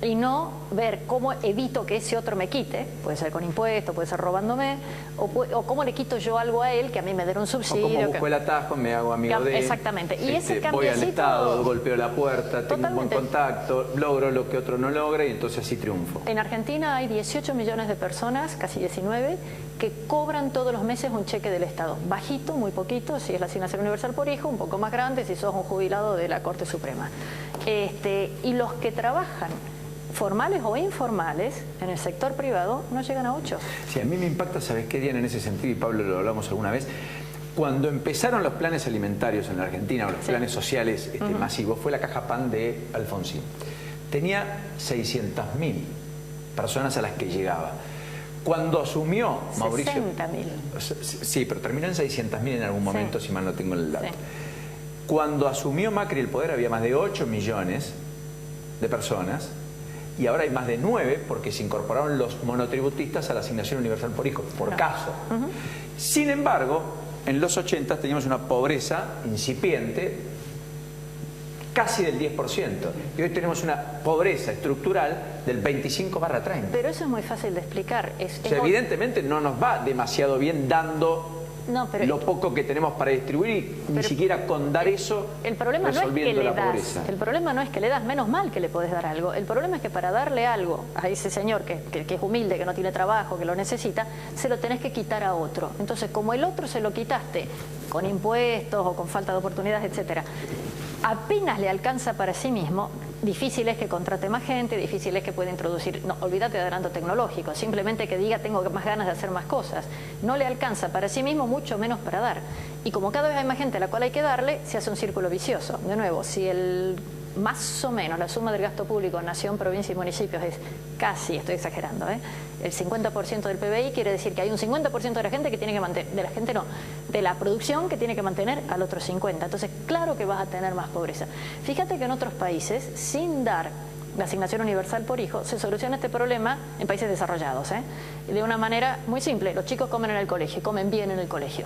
S10: Y no ver cómo evito que ese otro me quite, puede ser con impuestos, puede ser robándome, o cómo le quito yo algo a él que a mí me den un subsidio.
S5: O cómo busco el atajo, me hago amigo de él.
S10: Exactamente. Y ese
S5: voy al
S10: cambiecito,
S5: Estado, golpeo la puerta, tengo un buen
S10: totalmente.
S5: contacto, logro lo que otro no logra y entonces así triunfo.
S10: En Argentina hay 18 millones de personas, casi 19, que cobran todos los meses un cheque del Estado. Bajito, muy poquito, si es la asignación universal por hijo, un poco más grande si sos un jubilado de la Corte Suprema. Y los que trabajan formales o informales en el sector privado no llegan a 8.
S5: Sí, a mí me impacta, ¿sabes qué, Diana? En ese sentido, y Pablo lo hablamos alguna vez, cuando empezaron los planes alimentarios en la Argentina, o los planes sociales masivos, fue la Caja Pan de Alfonsín. Tenía 600.000 personas a las que llegaba. Cuando asumió Mauricio...
S10: 60.000.
S5: Sí, pero terminó en 600.000 en algún momento, si mal no tengo el dato. Sí. Cuando asumió Macri el poder había más de 8 millones de personas, y ahora hay más de 9 porque se incorporaron los monotributistas a la asignación universal por hijo, por caso. Sin embargo, en los 80 teníamos una pobreza incipiente casi del 10%. Y hoy tenemos una pobreza estructural del 25/30.
S10: Pero eso es muy fácil de explicar.
S5: O sea, evidentemente no nos va demasiado bien dando lo poco que tenemos para distribuir, ni siquiera con dar eso
S10: el problema
S5: resolviendo
S10: no es que
S5: la pobreza.
S10: El problema no es que le das, menos mal que le podés dar algo. El problema es que para darle algo a ese señor que es humilde, que no tiene trabajo, que lo necesita, se lo tenés que quitar a otro. Entonces, como el otro se lo quitaste con impuestos o con falta de oportunidades, etcétera, apenas le alcanza para sí mismo, difícil es que contrate más gente, difícil es que pueda introducir, no, olvídate de adelanto tecnológico, simplemente que diga tengo más ganas de hacer más cosas. No le alcanza para sí mismo, mucho menos para dar. Y como cada vez hay más gente a la cual hay que darle, se hace un círculo vicioso. De nuevo, si más o menos la suma del gasto público en nación, provincia y municipios es casi, estoy exagerando, el 50% del PBI, quiere decir que hay un 50% de la gente que tiene que mantener, de la producción que tiene que mantener al otro 50%. Entonces, claro que vas a tener más pobreza. Fíjate que en otros países, sin dar la asignación universal por hijo, se soluciona este problema en países desarrollados, de una manera muy simple. Los chicos comen en el colegio, comen bien en el colegio.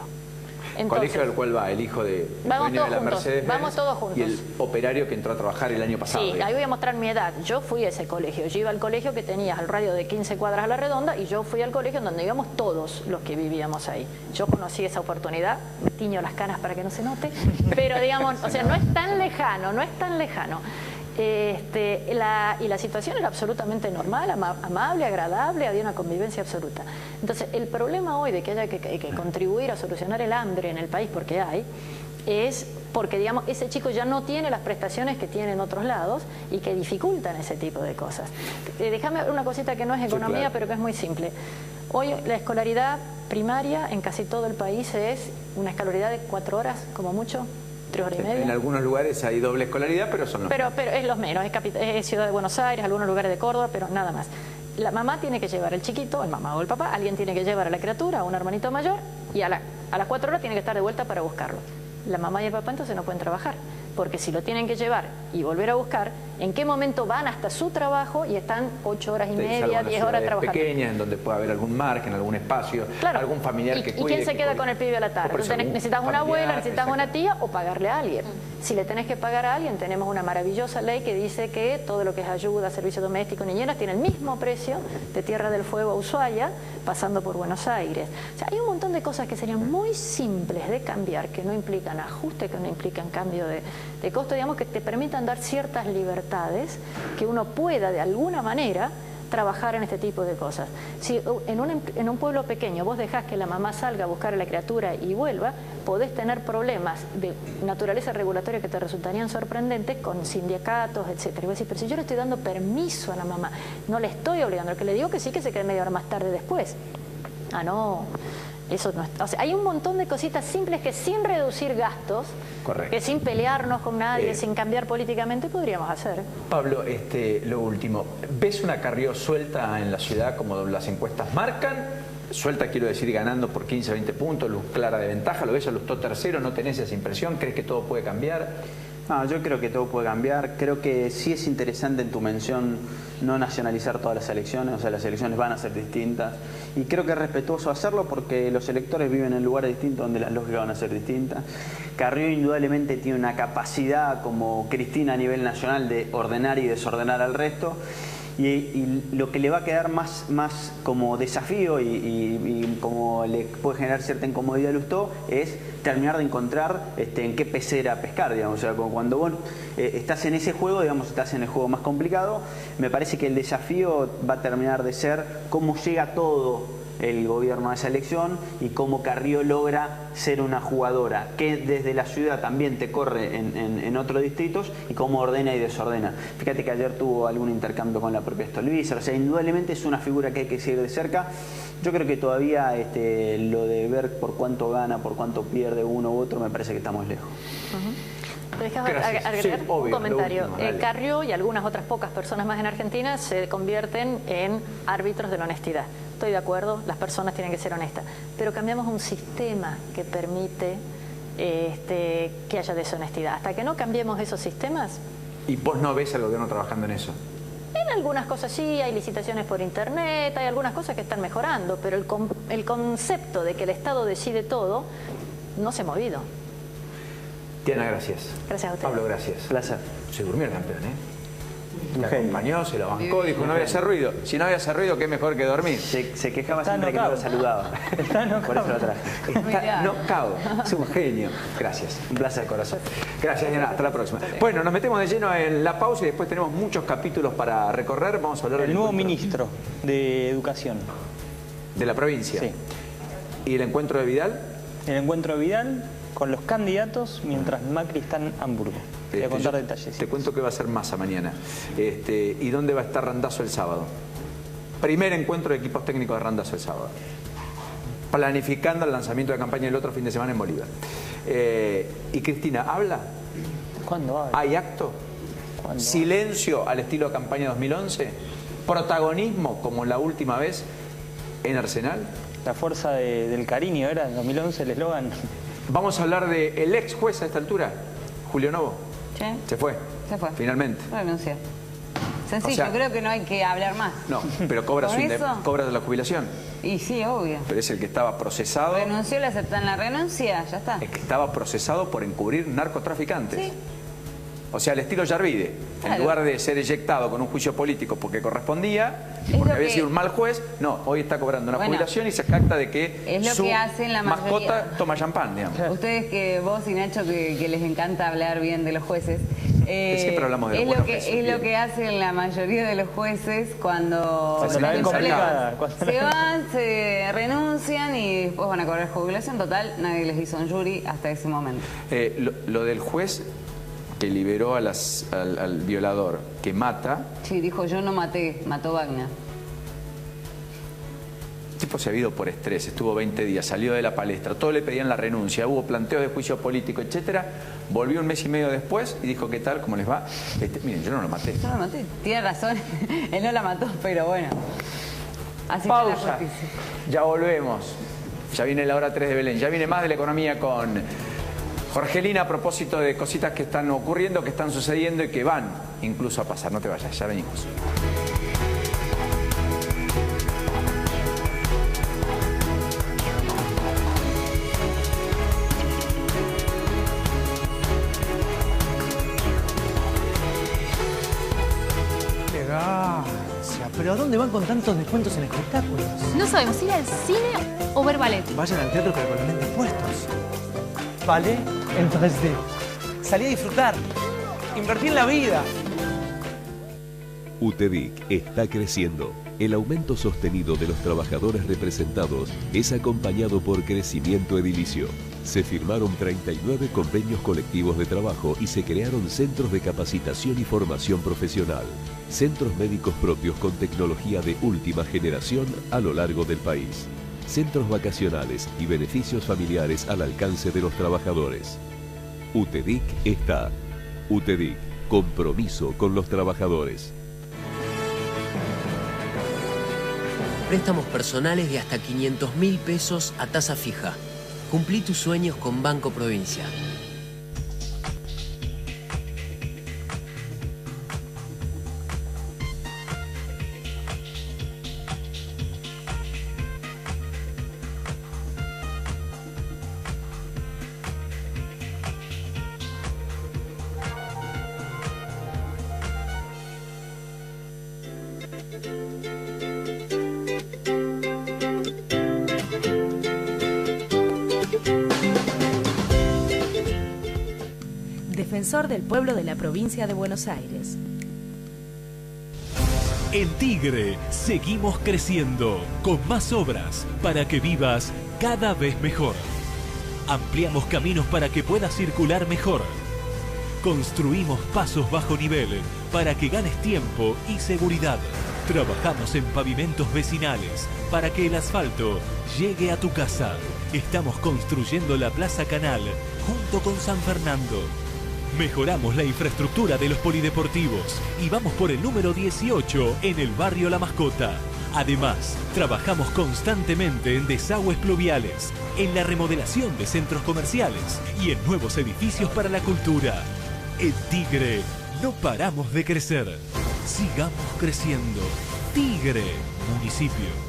S10: Entonces,
S5: colegio al cual va el hijo de la Mercedes
S10: vamos todos juntos.
S5: Y el operario que entró a trabajar el año pasado.
S10: Sí, ahí voy a mostrar mi edad. Yo fui a ese colegio. Yo iba al colegio que tenía al radio de 15 cuadras a la redonda y yo fui al colegio en donde íbamos todos los que vivíamos ahí. Yo conocí esa oportunidad, me tiño las canas para que no se note, pero digamos, o sea, no es tan lejano, no es tan lejano. Y la situación era absolutamente normal, amable, agradable, había una convivencia absoluta. Entonces, el problema hoy de que haya que contribuir a solucionar el hambre en el país, porque hay, es porque, digamos, ese chico ya no tiene las prestaciones que tiene en otros lados y que dificultan ese tipo de cosas. Déjame una cosita que no es economía, sí, claro, pero que es muy simple. Hoy la escolaridad primaria en casi todo el país es una escolaridad de 4 horas, como mucho. 3 horas y media.
S5: En algunos lugares hay doble escolaridad, pero son los
S10: menos. Pero es los menos, es Ciudad de Buenos Aires, algunos lugares de Córdoba, pero nada más. La mamá tiene que llevar al chiquito, el mamá o el papá, alguien tiene que llevar a la criatura, a un hermanito mayor, y a las 4 horas tiene que estar de vuelta para buscarlo. La mamá y el papá entonces no pueden trabajar, porque si lo tienen que llevar y volver a buscar, en qué momento van hasta su trabajo y están 8 horas y media, 10 horas trabajando.
S5: Pequeñas, en donde puede haber algún margen, algún espacio, algún familiar que cuide.
S10: ¿Y quién se queda con el pibe a la tarde? Necesitas una abuela, necesitas una tía o pagarle a alguien. Si le tenés que pagar a alguien, tenemos una maravillosa ley que dice que todo lo que es ayuda, servicio doméstico, niñeras, tiene el mismo precio de Tierra del Fuego a Ushuaia, pasando por Buenos Aires. O sea, hay un montón de cosas que serían muy simples de cambiar, que no implican ajuste, que no implican cambio de costo, digamos, que te permitan dar ciertas libertades, que uno pueda de alguna manera trabajar en este tipo de cosas. Si en un pueblo pequeño vos dejás que la mamá salga a buscar a la criatura y vuelva, podés tener problemas de naturaleza regulatoria que te resultarían sorprendentes con sindicatos, etcétera. Y vos decís, pero si yo le estoy dando permiso a la mamá, no le estoy obligando, lo que le digo que sí, que se quede media hora más tarde después. Ah, no, eso no está. O sea, hay un montón de cositas simples que sin reducir gastos, que sin pelearnos con nadie, sin cambiar políticamente, podríamos hacer.
S5: Pablo, lo último, ¿ves una Carrió suelta en la ciudad como las encuestas marcan? Suelta, quiero decir, ganando por 15, 20 puntos, luz clara de ventaja, ¿lo ves a Lustó tercero? ¿No tenés esa impresión? ¿Crees que todo puede cambiar?
S9: No, yo creo que todo puede cambiar. Creo que sí es interesante en tu mención no nacionalizar todas las elecciones, o sea, las elecciones van a ser distintas. Y creo que es respetuoso hacerlo porque los electores viven en lugares distintos donde las lógicas van a ser distintas. Carrió indudablemente tiene una capacidad como Cristina a nivel nacional de ordenar y desordenar al resto. Y lo que le va a quedar más como desafío y como le puede generar cierta incomodidad a Lustó es terminar de encontrar en qué pecera pescar, digamos. O sea, cuando vos estás en ese juego, digamos, estás en el juego más complicado, me parece que el desafío va a terminar de ser cómo llega todo el gobierno a esa elección y cómo Carrió logra ser una jugadora que desde la ciudad también te corre en otros distritos y cómo ordena y desordena. Fíjate que ayer tuvo algún intercambio con la propia Stolbizer, o sea, indudablemente es una figura que hay que seguir de cerca. Yo creo que todavía lo de ver por cuánto gana, por cuánto pierde uno u otro, me parece que estamos lejos.
S10: ¿Me dejas agregar un comentario? Carrió y algunas otras pocas personas más en Argentina se convierten en árbitros de la honestidad. Estoy de acuerdo, las personas tienen que ser honestas, pero cambiamos un sistema que permite que haya deshonestidad. Hasta que no cambiemos esos sistemas...
S5: ¿Y vos no ves al gobierno trabajando en eso?
S10: En algunas cosas sí, hay licitaciones por internet, hay algunas cosas que están mejorando, pero el concepto de que el Estado decide todo no se ha movido.
S5: Diana, gracias.
S10: Gracias a usted.
S5: Pablo, gracias.
S9: Placer.
S5: Se durmió el campeón, Te acompañó, se lo bancó, dijo no voy a hacer ruido. Si no voy a hacer ruido, qué mejor que dormir.
S9: Se quejaba siempre que no lo saludaba. Por eso lo traje.
S5: Está knockout. Es un genio. Gracias. Un placer, corazón. Gracias, Diana. Hasta la próxima. Bueno, nos metemos de lleno en la pausa y después tenemos muchos capítulos para recorrer. Vamos a hablar del
S3: nuevo ministro de Educación.
S5: ¿De la provincia?
S3: Sí.
S5: ¿Y el encuentro de Vidal?
S3: El encuentro de Vidal con los candidatos mientras Macri está en Hamburgo. Te voy a contar detalles.
S5: Te cuento que va a ser Massa mañana. ¿Y dónde va a estar Randazzo el sábado? Primer encuentro de equipos técnicos de Randazzo el sábado. Planificando el lanzamiento de campaña el otro fin de semana en Bolívar. ¿Y Cristina habla?
S3: ¿Cuándo habla?
S5: ¿Hay acto? ¿Silencio al estilo de campaña 2011? ¿Protagonismo como la última vez en Arsenal?
S3: La fuerza del cariño era en 2011 el eslogan.
S5: Vamos a hablar del ex juez a esta altura, Julio Novo.
S8: Sí.
S5: Se fue.
S8: Se fue.
S5: Finalmente.
S8: Renunció. Sencillo,
S5: O sea,
S8: creo que no hay que hablar más.
S5: No, pero cobra la jubilación.
S8: Y sí, obvio.
S5: Pero es el que estaba procesado.
S8: Renunció, le aceptan la renuncia, ya está.
S5: El que estaba procesado por encubrir narcotraficantes.
S8: Sí.
S5: O sea, al estilo Yarvide.
S8: Claro.
S5: En lugar de ser eyectado con un juicio político porque correspondía,
S8: Es
S5: porque
S8: lo
S5: había
S8: que-
S5: sido un mal juez, no, hoy está cobrando una jubilación y se jacta de que
S8: es lo
S5: su
S8: que hacen la mayoría.
S5: mascota toma champán, digamos.
S8: Ustedes que vos y Nacho que les encanta hablar bien de los jueces.
S5: Siempre hablamos de los
S8: es
S5: buenos
S8: lo que
S5: jueces,
S8: es lo
S5: bien.
S8: que hacen la mayoría de los jueces cuando
S3: Cuando la ven complicada.
S8: se van, se renuncian y después van a cobrar jubilación. Total, nadie les hizo un jury hasta ese momento.
S5: Lo del juez que liberó al violador que mata,
S8: Sí, dijo yo no maté, mató Wagner.
S5: el tipo se ha ido por estrés, estuvo 20 días, salió de la palestra, todos le pedían la renuncia, hubo planteo de juicio político, etcétera. Volvió un mes y medio después y dijo, ¿qué tal? ¿Cómo les va? Miren, yo no lo maté.
S8: Yo no maté. Tiene razón, él no la mató, pero bueno. Así está la
S5: Pausa.
S8: justicia.
S5: Ya volvemos. Ya viene la hora 3 de Belén. Ya viene más de la economía con Jorgelina, a propósito de cositas que están ocurriendo, que están sucediendo y que van incluso a pasar. No te vayas, ya venimos.
S11: ¿Pero a dónde van con tantos descuentos en espectáculos?
S12: No sabemos ir al cine o ver ballet.
S11: Vayan al teatro pero con los lentes puestos. Ballet en 3D. Salí a disfrutar. Invertí en la vida.
S13: UTEDIC está creciendo. El aumento sostenido de los trabajadores representados es acompañado por crecimiento edilicio. Se firmaron 39 convenios colectivos de trabajo y se crearon centros de capacitación y formación profesional. Centros médicos propios con tecnología de última generación a lo largo del país. Centros vacacionales y beneficios familiares al alcance de los trabajadores. UTEDIC está. UTEDIC, compromiso con los trabajadores.
S14: Préstamos personales de hasta 500.000 pesos a tasa fija. Cumplí tus sueños con Banco Provincia.
S15: Defensor del pueblo de la provincia de Buenos Aires.
S16: En Tigre seguimos creciendo con más obras para que vivas cada vez mejor. Ampliamos caminos para que puedas circular mejor. Construimos pasos bajo nivel para que ganes tiempo y seguridad. Trabajamos en pavimentos vecinales para que el asfalto llegue a tu casa. Estamos construyendo la Plaza Canal junto con San Fernando. Mejoramos la infraestructura de los polideportivos y vamos por el número 18 en el barrio La Mascota. Además, trabajamos constantemente en desagües pluviales, en la remodelación de centros comerciales y en nuevos edificios para la cultura. En Tigre, no paramos de crecer. Sigamos creciendo. Tigre, municipio.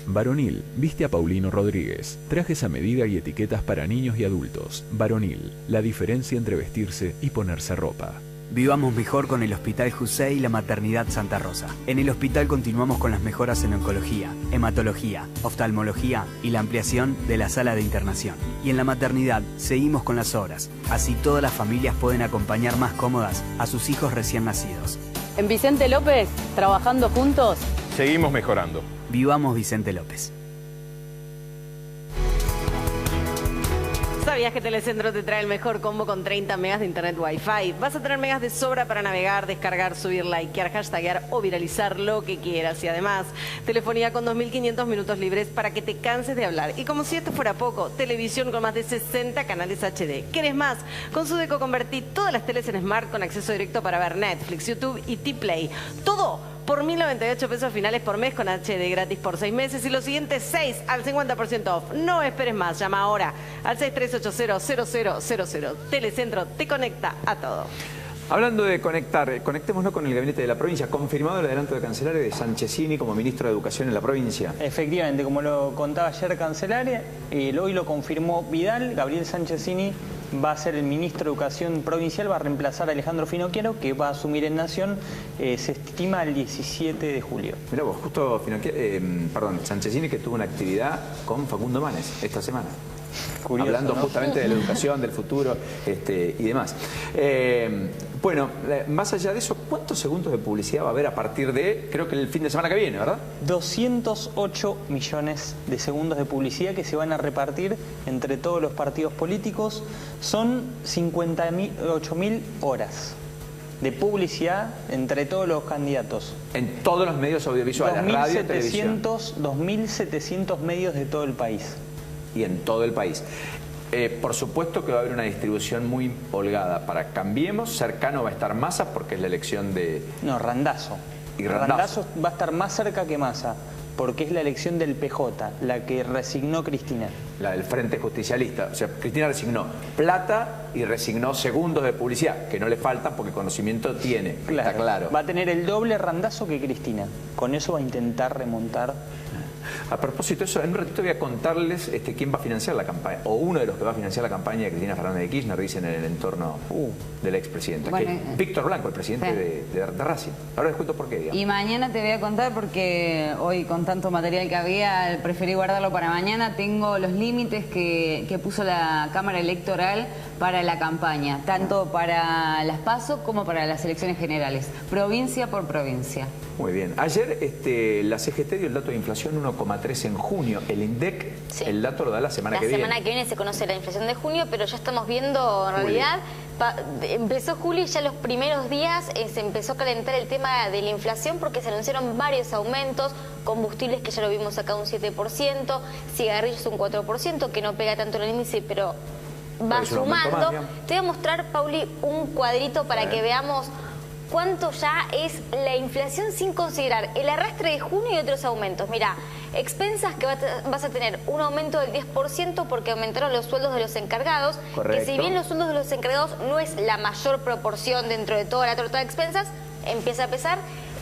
S17: Varonil, viste a Paulino Rodríguez. Trajes a medida y etiquetas para niños y adultos. Varonil, la diferencia entre vestirse y ponerse ropa.
S18: Vivamos mejor con el Hospital Jusey y la Maternidad Santa Rosa. En el hospital continuamos con las mejoras en oncología, hematología, oftalmología y la ampliación de la sala de internación. Y en la maternidad seguimos con las obras. Así todas las familias pueden acompañar más cómodas a sus hijos recién nacidos.
S19: En Vicente López, trabajando juntos,
S20: seguimos mejorando.
S18: Vivamos Vicente López.
S6: ¿Sabías que Telecentro te trae el mejor combo con 30 megas de internet Wi-Fi? Vas a tener megas de sobra para navegar, descargar, subir, likear, hashtaguear o viralizar lo que quieras. Y además, telefonía con 2.500 minutos libres para que te canses de hablar. Y como si esto fuera poco, televisión con más de 60 canales HD. ¿Quieres más? Con Sudeco convertí todas las teles en Smart con acceso directo para ver Netflix, YouTube y T-Play. Todo por 1.098 pesos finales por mes con HD gratis por 6 meses y los siguientes 6 al 50% off. No esperes más, llama ahora al 6380-0000. Telecentro te conecta a todo.
S5: Hablando de conectar, conectémonos con el gabinete de la provincia. Confirmado el adelanto de Cancelaria de Sanchezini como ministro de Educación en la provincia.
S3: Efectivamente, como lo contaba ayer Cancelaria, hoy lo confirmó Vidal. Gabriel Sanchezini va a ser el ministro de Educación provincial, va a reemplazar a Alejandro Finocchiaro, que va a asumir en Nación, se estima el 17 de julio.
S5: Mirá vos, justo Sanchezini que tuvo una actividad con Facundo Manes esta semana. Curioso, hablando, ¿no?, justamente de la educación, del futuro y demás. Bueno, más allá de eso, ¿cuántos segundos de publicidad va a haber a partir de, creo que el fin de semana que viene, ¿verdad?
S3: 208 millones de segundos de publicidad que se van a repartir entre todos los partidos políticos. Son 58.000 horas de publicidad entre todos los candidatos.
S5: En todos los medios audiovisuales, radio y televisión.
S3: 2.700 medios de todo el país.
S5: Y en todo el país. Por supuesto que va a haber una distribución muy holgada. Para Cambiemos, cercano va a estar Massa porque es la elección de...
S3: No, Randazzo.
S5: Y Randazzo
S3: va a estar más cerca que Massa. porque es la elección del PJ, la que resignó Cristina.
S5: La del Frente Justicialista. O sea, Cristina resignó plata y resignó segundos de publicidad, que no le faltan porque conocimiento tiene, está claro.
S3: Va a tener el doble randazo que Cristina. Con eso va a intentar remontar.
S5: A propósito de eso, en un ratito voy a contarles quién va a financiar la campaña, o uno de los que va a financiar la campaña de Cristina Fernández de Kirchner, dicen en el entorno del expresidente.
S8: Bueno,
S5: Víctor Blanco, el presidente de Racing. Ahora les cuento por qué, digamos.
S8: Y mañana te voy a contar porque hoy con tanto material que había, preferí guardarlo para mañana. Tengo los límites que puso la Cámara Electoral para la campaña, tanto para las PASO como para las elecciones generales, provincia por provincia.
S5: Muy bien. Ayer la CGT dio el dato de inflación 1,3 en junio. El INDEC, el dato lo da la semana que viene.
S7: La semana que viene se conoce la inflación de junio, pero ya estamos viendo en realidad... Empezó julio y ya los primeros días se empezó a calentar el tema de la inflación porque se anunciaron varios aumentos, combustibles que ya lo vimos acá un 7%, cigarrillos un 4%, que no pega tanto en el índice, pero va sumando. Te voy a mostrar, Pauli, un cuadrito para que veamos cuánto ya es la inflación sin considerar el arrastre de junio y otros aumentos. Mira, expensas que vas a tener un aumento del 10% porque aumentaron los sueldos de los encargados.
S5: Correcto.
S7: Que si bien los sueldos de los encargados no es la mayor proporción dentro de toda la torta de expensas, empieza a pesar,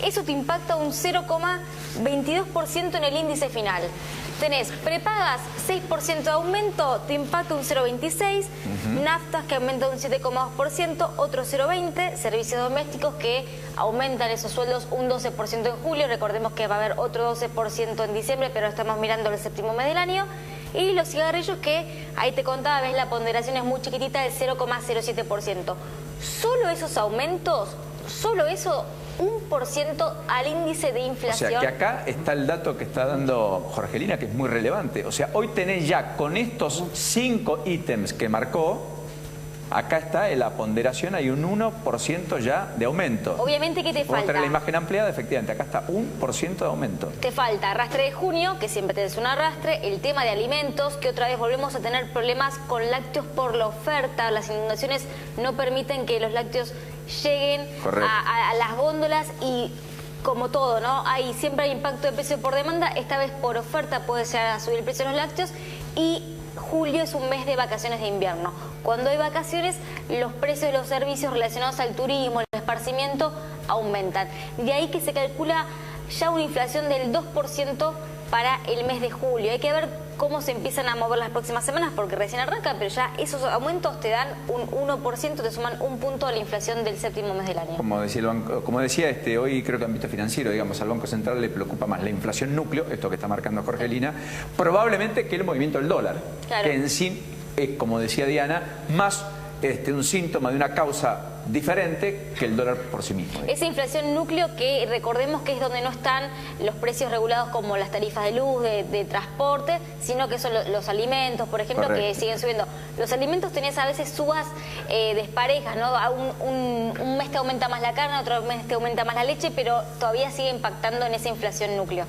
S7: eso te impacta un 0,22% en el índice final. Tenés prepagas 6% de aumento, te impacta un 0,26%, naftas que aumenta un 7,2%, otro 0,20%, servicios domésticos que aumentan esos sueldos un 12% en julio, recordemos que va a haber otro 12% en diciembre, pero estamos mirando el séptimo mes del año, y los cigarrillos que, ahí te contaba, ves la ponderación es muy chiquitita del 0,07%. Solo esos aumentos, solo eso, 1% al índice de inflación.
S5: O sea, que acá está el dato que está dando Jorgelina, que es muy relevante. O sea, hoy tenés ya con estos 5 ítems que marcó, acá está en la ponderación, hay un 1% ya de aumento.
S7: Obviamente, ¿qué te falta?
S5: Tener la imagen ampliada, efectivamente, acá está 1% de aumento.
S7: Te falta arrastre de junio, que siempre tenés un arrastre, el tema de alimentos, que otra vez volvemos a tener problemas con lácteos por la oferta, las inundaciones no permiten que los lácteos lleguen a las góndolas y como todo, ¿no? Siempre hay impacto de precio por demanda, esta vez por oferta puede llegar a subir el precio de los lácteos y julio es un mes de vacaciones de invierno. Cuando hay vacaciones, los precios de los servicios relacionados al turismo, al esparcimiento, aumentan. De ahí que se calcula ya una inflación del 2% para el mes de julio. Hay que ver cómo se empiezan a mover las próximas semanas porque recién arranca, pero ya esos aumentos te dan un 1%, te suman un punto a la inflación del séptimo mes del año.
S5: Como decía, hoy creo que en ámbito financiero, digamos, al Banco Central le preocupa más la inflación núcleo, esto que está marcando Jorgelina, probablemente que el movimiento del dólar, que en sí es, como decía Diana, más un síntoma de una causa diferente que el dólar por sí mismo.
S7: Esa inflación núcleo que recordemos que es donde no están los precios regulados como las tarifas de luz, de transporte, sino que son los alimentos, por ejemplo, que siguen subiendo. Los alimentos tenés a veces subas desparejas, ¿no? Un mes te aumenta más la carne, otro mes te aumenta más la leche, pero todavía sigue impactando en esa inflación núcleo.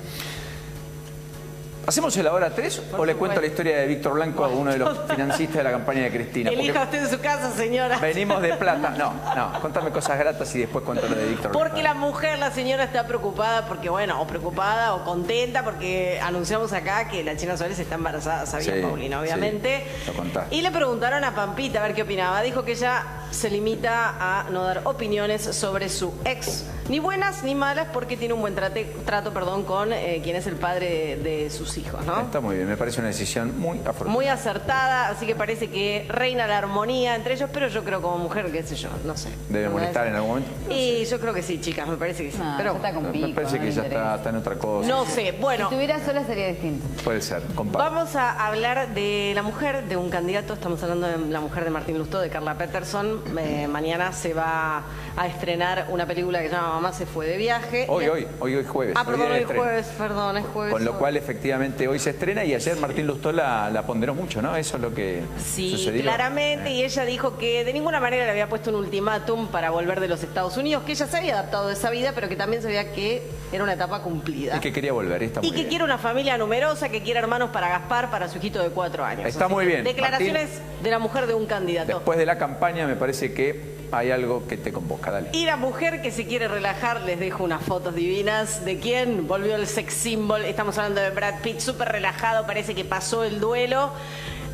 S5: ¿Hacemos el Ahora 3 o le cuento la historia de Víctor Blanco, uno de los financistas de la campaña de Cristina?
S6: Elija usted en su casa, señora.
S5: Venimos de plata. No, contame cosas gratas y después cuento lo de Víctor Blanco.
S6: Porque la mujer, la señora está preocupada porque, o preocupada o contenta porque anunciamos acá que la China Suárez está embarazada, sabía Paulina, obviamente.
S5: Sí, lo contaste.
S6: Y le preguntaron a Pampita a ver qué opinaba. Dijo que ella se limita a no dar opiniones sobre su ex, ni buenas ni malas, porque tiene un buen trato con quien es el padre de sus hijos, ¿no?
S5: Está muy bien, me parece una decisión muy afortunada.
S6: Muy acertada, así que parece que reina la armonía entre ellos, pero yo creo como mujer, qué sé yo, no sé.
S5: ¿Debe molestar en algún momento?
S6: Y yo creo que sí, chicas, me parece que sí.
S8: No,
S6: pero
S8: está con pico,
S5: me parece que ya está en otra cosa.
S6: No sé, bueno.
S8: Si estuviera sola sería distinto.
S5: Puede ser, compadre.
S6: Vamos a hablar de la mujer, de un candidato, estamos hablando de la mujer de Martín Lustó, de Carla Peterson. Mañana se va a estrenar una película que se llama Mamá se fue de viaje.
S5: Hoy jueves.
S6: Perdón, hoy jueves, perdón, es jueves.
S5: Con lo cual, efectivamente, hoy se estrena y ayer Martín Lustó la ponderó mucho, ¿no? Eso es lo que sucedió.
S6: Sí, claramente, y ella dijo que de ninguna manera le había puesto un ultimátum para volver de los Estados Unidos, que ella se había adaptado de esa vida, pero que también sabía que era una etapa cumplida.
S5: Y que quería volver, está muy bien.
S6: Y que quiere una familia numerosa, que quiere hermanos para Gaspar, para su hijito de 4 años.
S5: Está muy bien.
S6: Declaraciones
S5: Martín,
S6: de la mujer de un candidato.
S5: Después de la campaña me parece que hay algo que te convoca, dale.
S6: Y la mujer que se quiere relajar, les dejo unas fotos divinas. ¿De quién? Volvió el sex symbol. Estamos hablando de Brad Pitt, súper relajado, parece que pasó el duelo.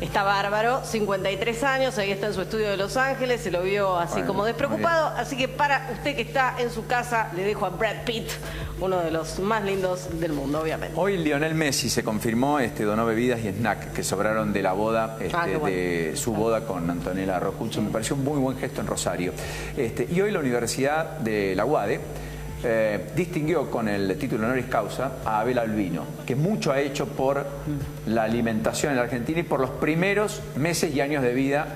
S6: Está bárbaro, 53 años, ahí está en su estudio de Los Ángeles, se lo vio así como despreocupado. Así que para usted que está en su casa, le dejo a Brad Pitt, uno de los más lindos del mundo, obviamente.
S5: Hoy Lionel Messi se confirmó, donó bebidas y snack que sobraron de la boda, de su boda con Antonella Rocucci. Me pareció un muy buen gesto en Rosario. Y hoy la Universidad de la UADE distinguió con el título honoris causa a Abel Albino, que mucho ha hecho por la alimentación en la Argentina y por los primeros meses y años de vida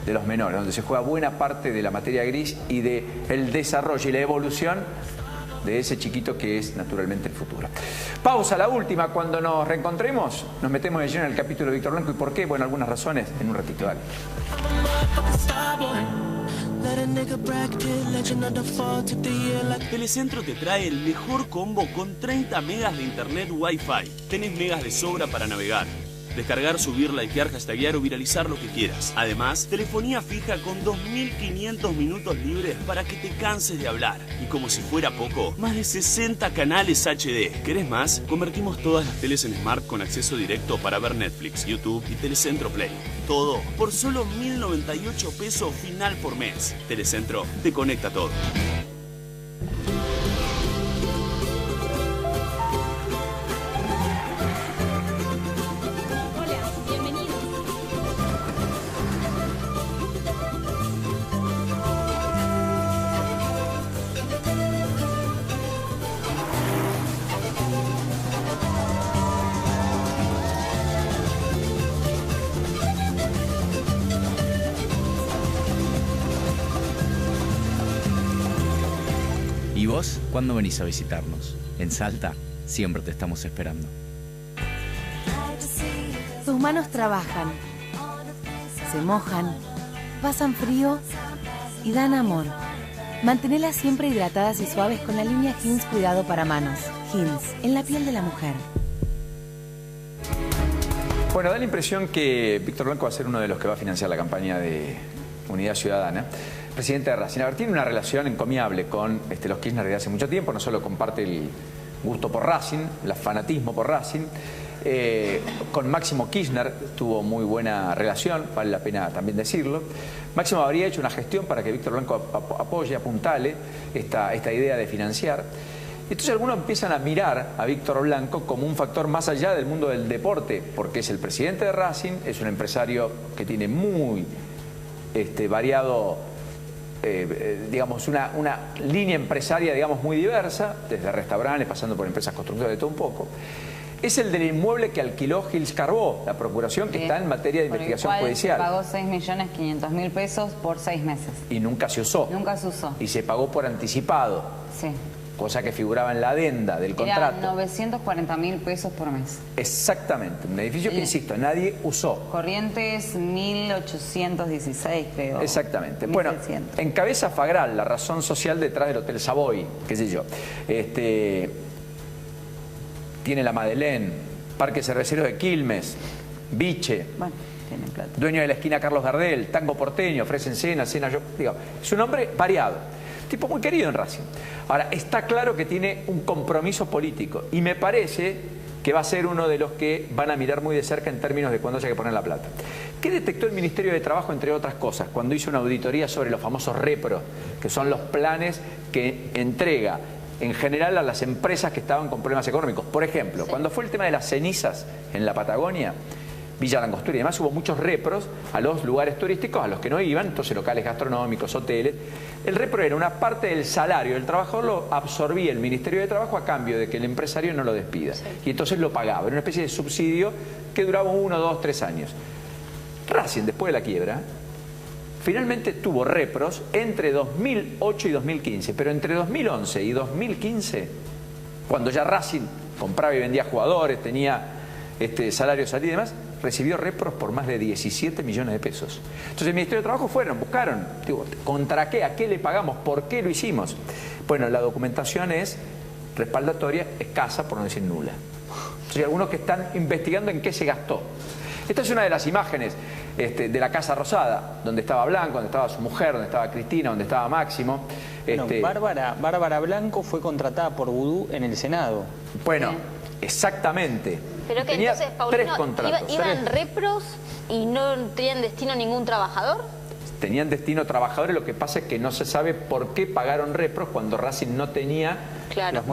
S5: de los menores, donde se juega buena parte de la materia gris y del desarrollo y la evolución de ese chiquito que es naturalmente el futuro. Pausa, la última. Cuando nos reencontremos, nos metemos de lleno en el capítulo de Víctor Blanco. ¿Y por qué? Bueno, algunas razones en un ratito. Dale.
S20: Telecentro te trae el mejor combo con 30 megas de internet Wi-Fi. Tenés megas de sobra para navegar, descargar, subir, likear, hashtaguear o viralizar lo que quieras. Además, telefonía fija con 2.500 minutos libres para que te canses de hablar. Y como si fuera poco, más de 60 canales HD. ¿Querés más? Convertimos todas las teles en Smart con acceso directo para ver Netflix, YouTube y Telecentro Play. Todo por solo 1.098 pesos final por mes. Telecentro te conecta todo.
S21: ¿Y vos cuándo venís a visitarnos? En Salta siempre te estamos esperando.
S15: Tus manos trabajan, se mojan, pasan frío y dan amor. Mantenelas siempre hidratadas y suaves con la línea Hins Cuidado para Manos. Hins, en la piel de la mujer.
S5: Bueno, da la impresión que Víctor Blanco va a ser uno de los que va a financiar la campaña de Unidad Ciudadana. Presidente de Racing. A ver, tiene una relación encomiable con los Kirchner desde hace mucho tiempo. No solo comparte el gusto por Racing, el fanatismo por Racing. Con Máximo Kirchner tuvo muy buena relación, vale la pena también decirlo. Máximo habría hecho una gestión para que Víctor Blanco apoye, apuntale esta idea de financiar. Entonces algunos empiezan a mirar a Víctor Blanco como un factor más allá del mundo del deporte, porque es el presidente de Racing, es un empresario que tiene muy variado, digamos, una línea empresaria, digamos, muy diversa, desde restaurantes, pasando por empresas constructoras, de todo un poco. Es el del inmueble que alquiló Gils Carbó, la procuración que está en materia de investigación judicial.
S8: Se pagó 6.500.000 pesos por 6 meses.
S5: Y nunca se usó.
S8: Nunca se usó.
S5: Y se pagó por anticipado.
S8: Sí.
S5: Cosa que figuraba en la adenda del contrato.
S8: Eran 940.000 pesos por mes.
S5: Exactamente. Un edificio que, insisto, nadie usó.
S8: Corrientes 1816, creo.
S5: Exactamente.
S8: 1600.
S5: Bueno, encabeza Fagral, la razón social detrás del Hotel Savoy, qué sé yo. Tiene la Madeleine, Parque Cerveceros de Quilmes, Biche.
S8: Bueno, tiene plata.
S5: Dueño de la esquina Carlos Gardel, Tango Porteño, ofrecen cena, yo. Digo, es un hombre variado. Tipo muy querido en Racing. Ahora, está claro que tiene un compromiso político y me parece que va a ser uno de los que van a mirar muy de cerca en términos de cuándo haya que poner la plata. ¿Qué detectó el Ministerio de Trabajo, entre otras cosas, cuando hizo una auditoría sobre los famosos repros, que son los planes que entrega en general a las empresas que estaban con problemas económicos? Por ejemplo, cuando fue el tema de las cenizas en la Patagonia, Villa Langostura y demás, hubo muchos repros a los lugares turísticos a los que no iban, entonces locales gastronómicos, hoteles. El repro era una parte del salario del trabajador, lo absorbía el Ministerio de Trabajo a cambio de que el empresario no lo despida. Sí. Y entonces lo pagaba, era una especie de subsidio que duraba 1, 2, 3 años. Racing, después de la quiebra, finalmente tuvo repros entre 2008 y 2015, pero entre 2011 y 2015, cuando ya Racing compraba y vendía jugadores, tenía salarios y demás, recibió repros por más de 17 millones de pesos. Entonces el Ministerio de Trabajo buscaron, ¿contra qué? ¿A qué le pagamos? ¿Por qué lo hicimos? Bueno, la documentación es respaldatoria, escasa, por no decir nula. Entonces hay algunos que están investigando en qué se gastó. Esta es una de las imágenes. de la Casa Rosada, donde estaba Blanco, donde estaba su mujer, donde estaba Cristina, donde estaba Máximo.
S3: Bueno, Bárbara Blanco fue contratada por Vudú en el Senado.
S5: Bueno, exactamente.
S7: Pero que
S5: tenía
S7: entonces,
S5: 3
S7: Paulino,
S5: contratos.
S7: ¿iban repros y no tenían destino ningún trabajador?
S5: Tenían destino trabajadores, lo que pasa es que no se sabe por qué pagaron repros cuando Racing no tenía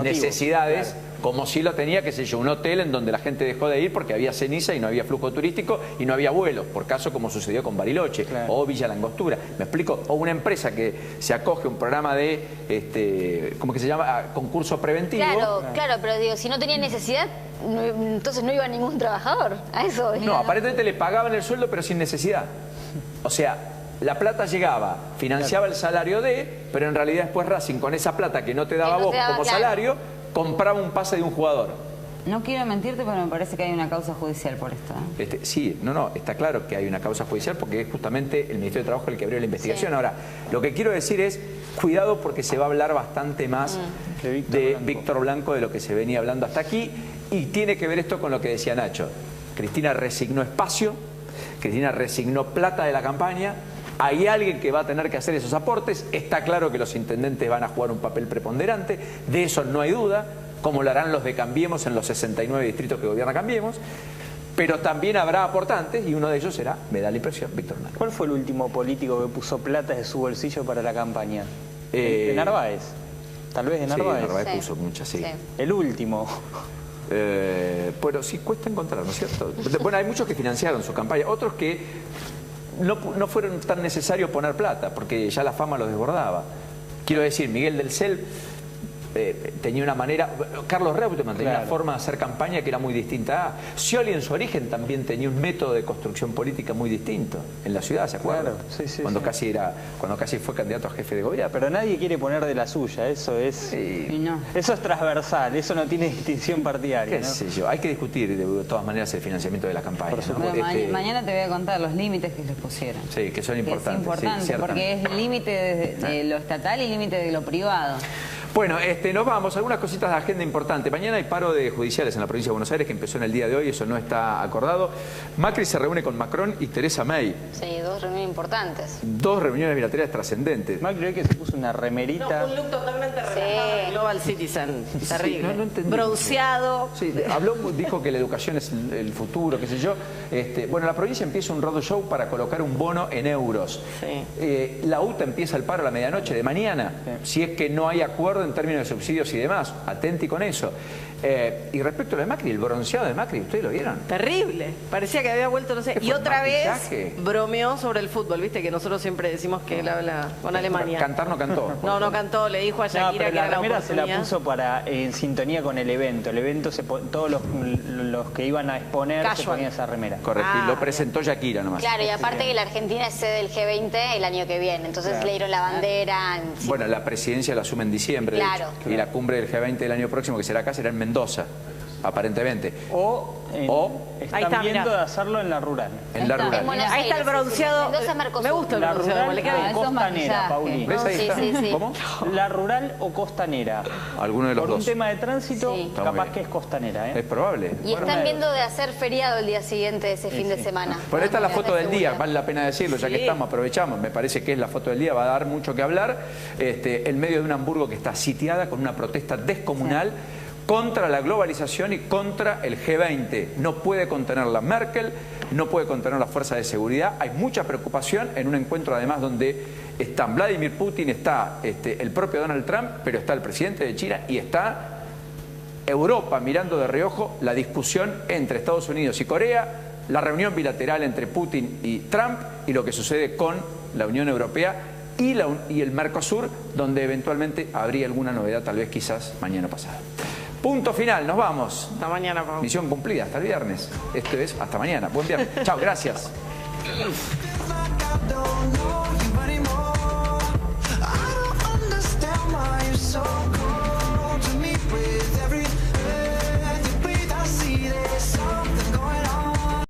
S5: necesidades, como si lo tenía, qué sé yo, un hotel en donde la gente dejó de ir porque había ceniza y no había flujo turístico y no había vuelos, por caso como sucedió con Bariloche o Villa Langostura. ¿Me explico? O una empresa que se acoge a un programa de, ¿cómo que se llama? Concurso preventivo.
S7: Claro, pero digo, si no tenía necesidad, entonces no iba ningún trabajador. A eso.
S5: No, aparentemente le pagaban el sueldo pero sin necesidad. O sea, la plata llegaba, financiaba el salario pero en realidad después Racing con esa plata que no te daba vos como salario, compraba un pase de un jugador.
S8: No quiero mentirte, pero me parece que hay una causa judicial por esto.
S5: Sí, está claro que hay una causa judicial porque es justamente el Ministerio de Trabajo el que abrió la investigación. Ahora, lo que quiero decir es, cuidado porque se va a hablar bastante más de Víctor Blanco de lo que se venía hablando hasta aquí, y tiene que ver esto con lo que decía Nacho. Cristina resignó espacio, Cristina resignó plata de la campaña. Hay alguien que va a tener que hacer esos aportes. Está claro que los intendentes van a jugar un papel preponderante, de eso no hay duda, como lo harán los de Cambiemos en los 69 distritos que gobierna Cambiemos. Pero también habrá aportantes y uno de ellos será, me da la impresión, Víctor Blanco.
S3: ¿Cuál fue el último político que puso plata de su bolsillo para la campaña? ¿De Narváez? Tal vez de Narváez.
S5: Sí, Narváez puso muchas, sí.
S3: El último.
S5: Bueno, sí cuesta encontrar, ¿no es cierto? Bueno, hay muchos que financiaron su campaña, otros que no fueron tan necesarios poner plata, porque ya la fama los desbordaba. Quiero decir, Miguel del Cel tenía una manera... Carlos Reutemann tenía una forma de hacer campaña que era muy distinta. Scioli en su origen también tenía un método de construcción política muy distinto. En la ciudad, ¿se acuerdan? Cuando casi fue candidato a jefe de gobierno.
S3: Pero nadie quiere poner de la suya, eso es... Eso es transversal, eso no tiene distinción partidaria.
S5: ¿Qué sé yo? Hay que discutir de todas maneras el financiamiento de la campaña.
S8: Bueno, mañana te voy a contar los límites que les pusieron.
S5: Sí, que son importantes.
S8: Es importante, porque es límite de lo estatal y límite de lo privado.
S5: Bueno, nos vamos. Algunas cositas de agenda importante. Mañana hay paro de judiciales en la provincia de Buenos Aires que empezó en el día de hoy, eso no está acordado. Macri se reúne con Macron y Theresa May.
S7: Sí, 2 reuniones importantes.
S5: 2 reuniones bilaterales trascendentes.
S3: Macri hoy que se puso una remerita.
S6: No, un look totalmente relajado de Global Citizen. Terrible.
S5: No entendí.
S6: Bronceado.
S5: Sí, dijo que la educación es el futuro, qué sé yo. Bueno, la provincia empieza un roadshow para colocar un bono en euros. La UTA empieza el paro a la medianoche de mañana, si es que no hay acuerdo en términos de subsidios y demás. Atenti con eso. Y respecto a lo de Macri, el bronceado de Macri, ¿ustedes lo vieron?
S6: Terrible. Parecía que había vuelto, no sé. Y otra vez bromeó sobre el fútbol, viste que nosotros siempre decimos que él habla con Alemania.
S5: Cantar no cantó.
S6: No cantó, le dijo a Shakira que era la oportunidad.
S3: Se la puso en sintonía con el evento. El evento, todos los que iban a exponer se ponían esa remera.
S5: Correcto, y lo presentó Shakira nomás.
S7: Claro, y aparte que la Argentina es sede del G20 el año que viene, entonces le dieron la bandera.
S5: Bueno, la presidencia la asume en diciembre.
S7: Claro.
S5: Y la cumbre del G20 del año próximo, que será acá, será en Mendoza, aparentemente.
S3: Están viendo de hacerlo en la rural.
S5: En la rural.
S6: Ahí está el bronceado. Me gusta el
S3: la
S6: bronceado.
S3: rural o costanera, Paulina.
S5: ¿Ves? Ahí está.
S3: ¿Cómo? La rural o costanera.
S5: Alguno de los dos.
S3: Por un tema de tránsito, capaz que es costanera.
S5: Es probable.
S7: Y están viendo de hacer feriado el día siguiente de ese fin de semana.
S5: Bueno, esta es la foto del día, vale la pena decirlo, ya que estamos, aprovechamos. Me parece que es la foto del día, va a dar mucho que hablar. En medio de un Hamburgo que está sitiada con una protesta descomunal contra la globalización y contra el G20. No puede contener la Merkel, no puede contener las fuerzas de seguridad. Hay mucha preocupación en un encuentro además donde están Vladimir Putin, está el propio Donald Trump, pero está el presidente de China y está Europa mirando de reojo la discusión entre Estados Unidos y Corea, la reunión bilateral entre Putin y Trump y lo que sucede con la Unión Europea y el Mercosur, donde eventualmente habría alguna novedad, tal vez quizás mañana pasado. Punto final, nos vamos.
S6: Hasta mañana, Pau.
S5: Misión cumplida, hasta el viernes. Esto es hasta mañana. Buen viernes. Chao, gracias.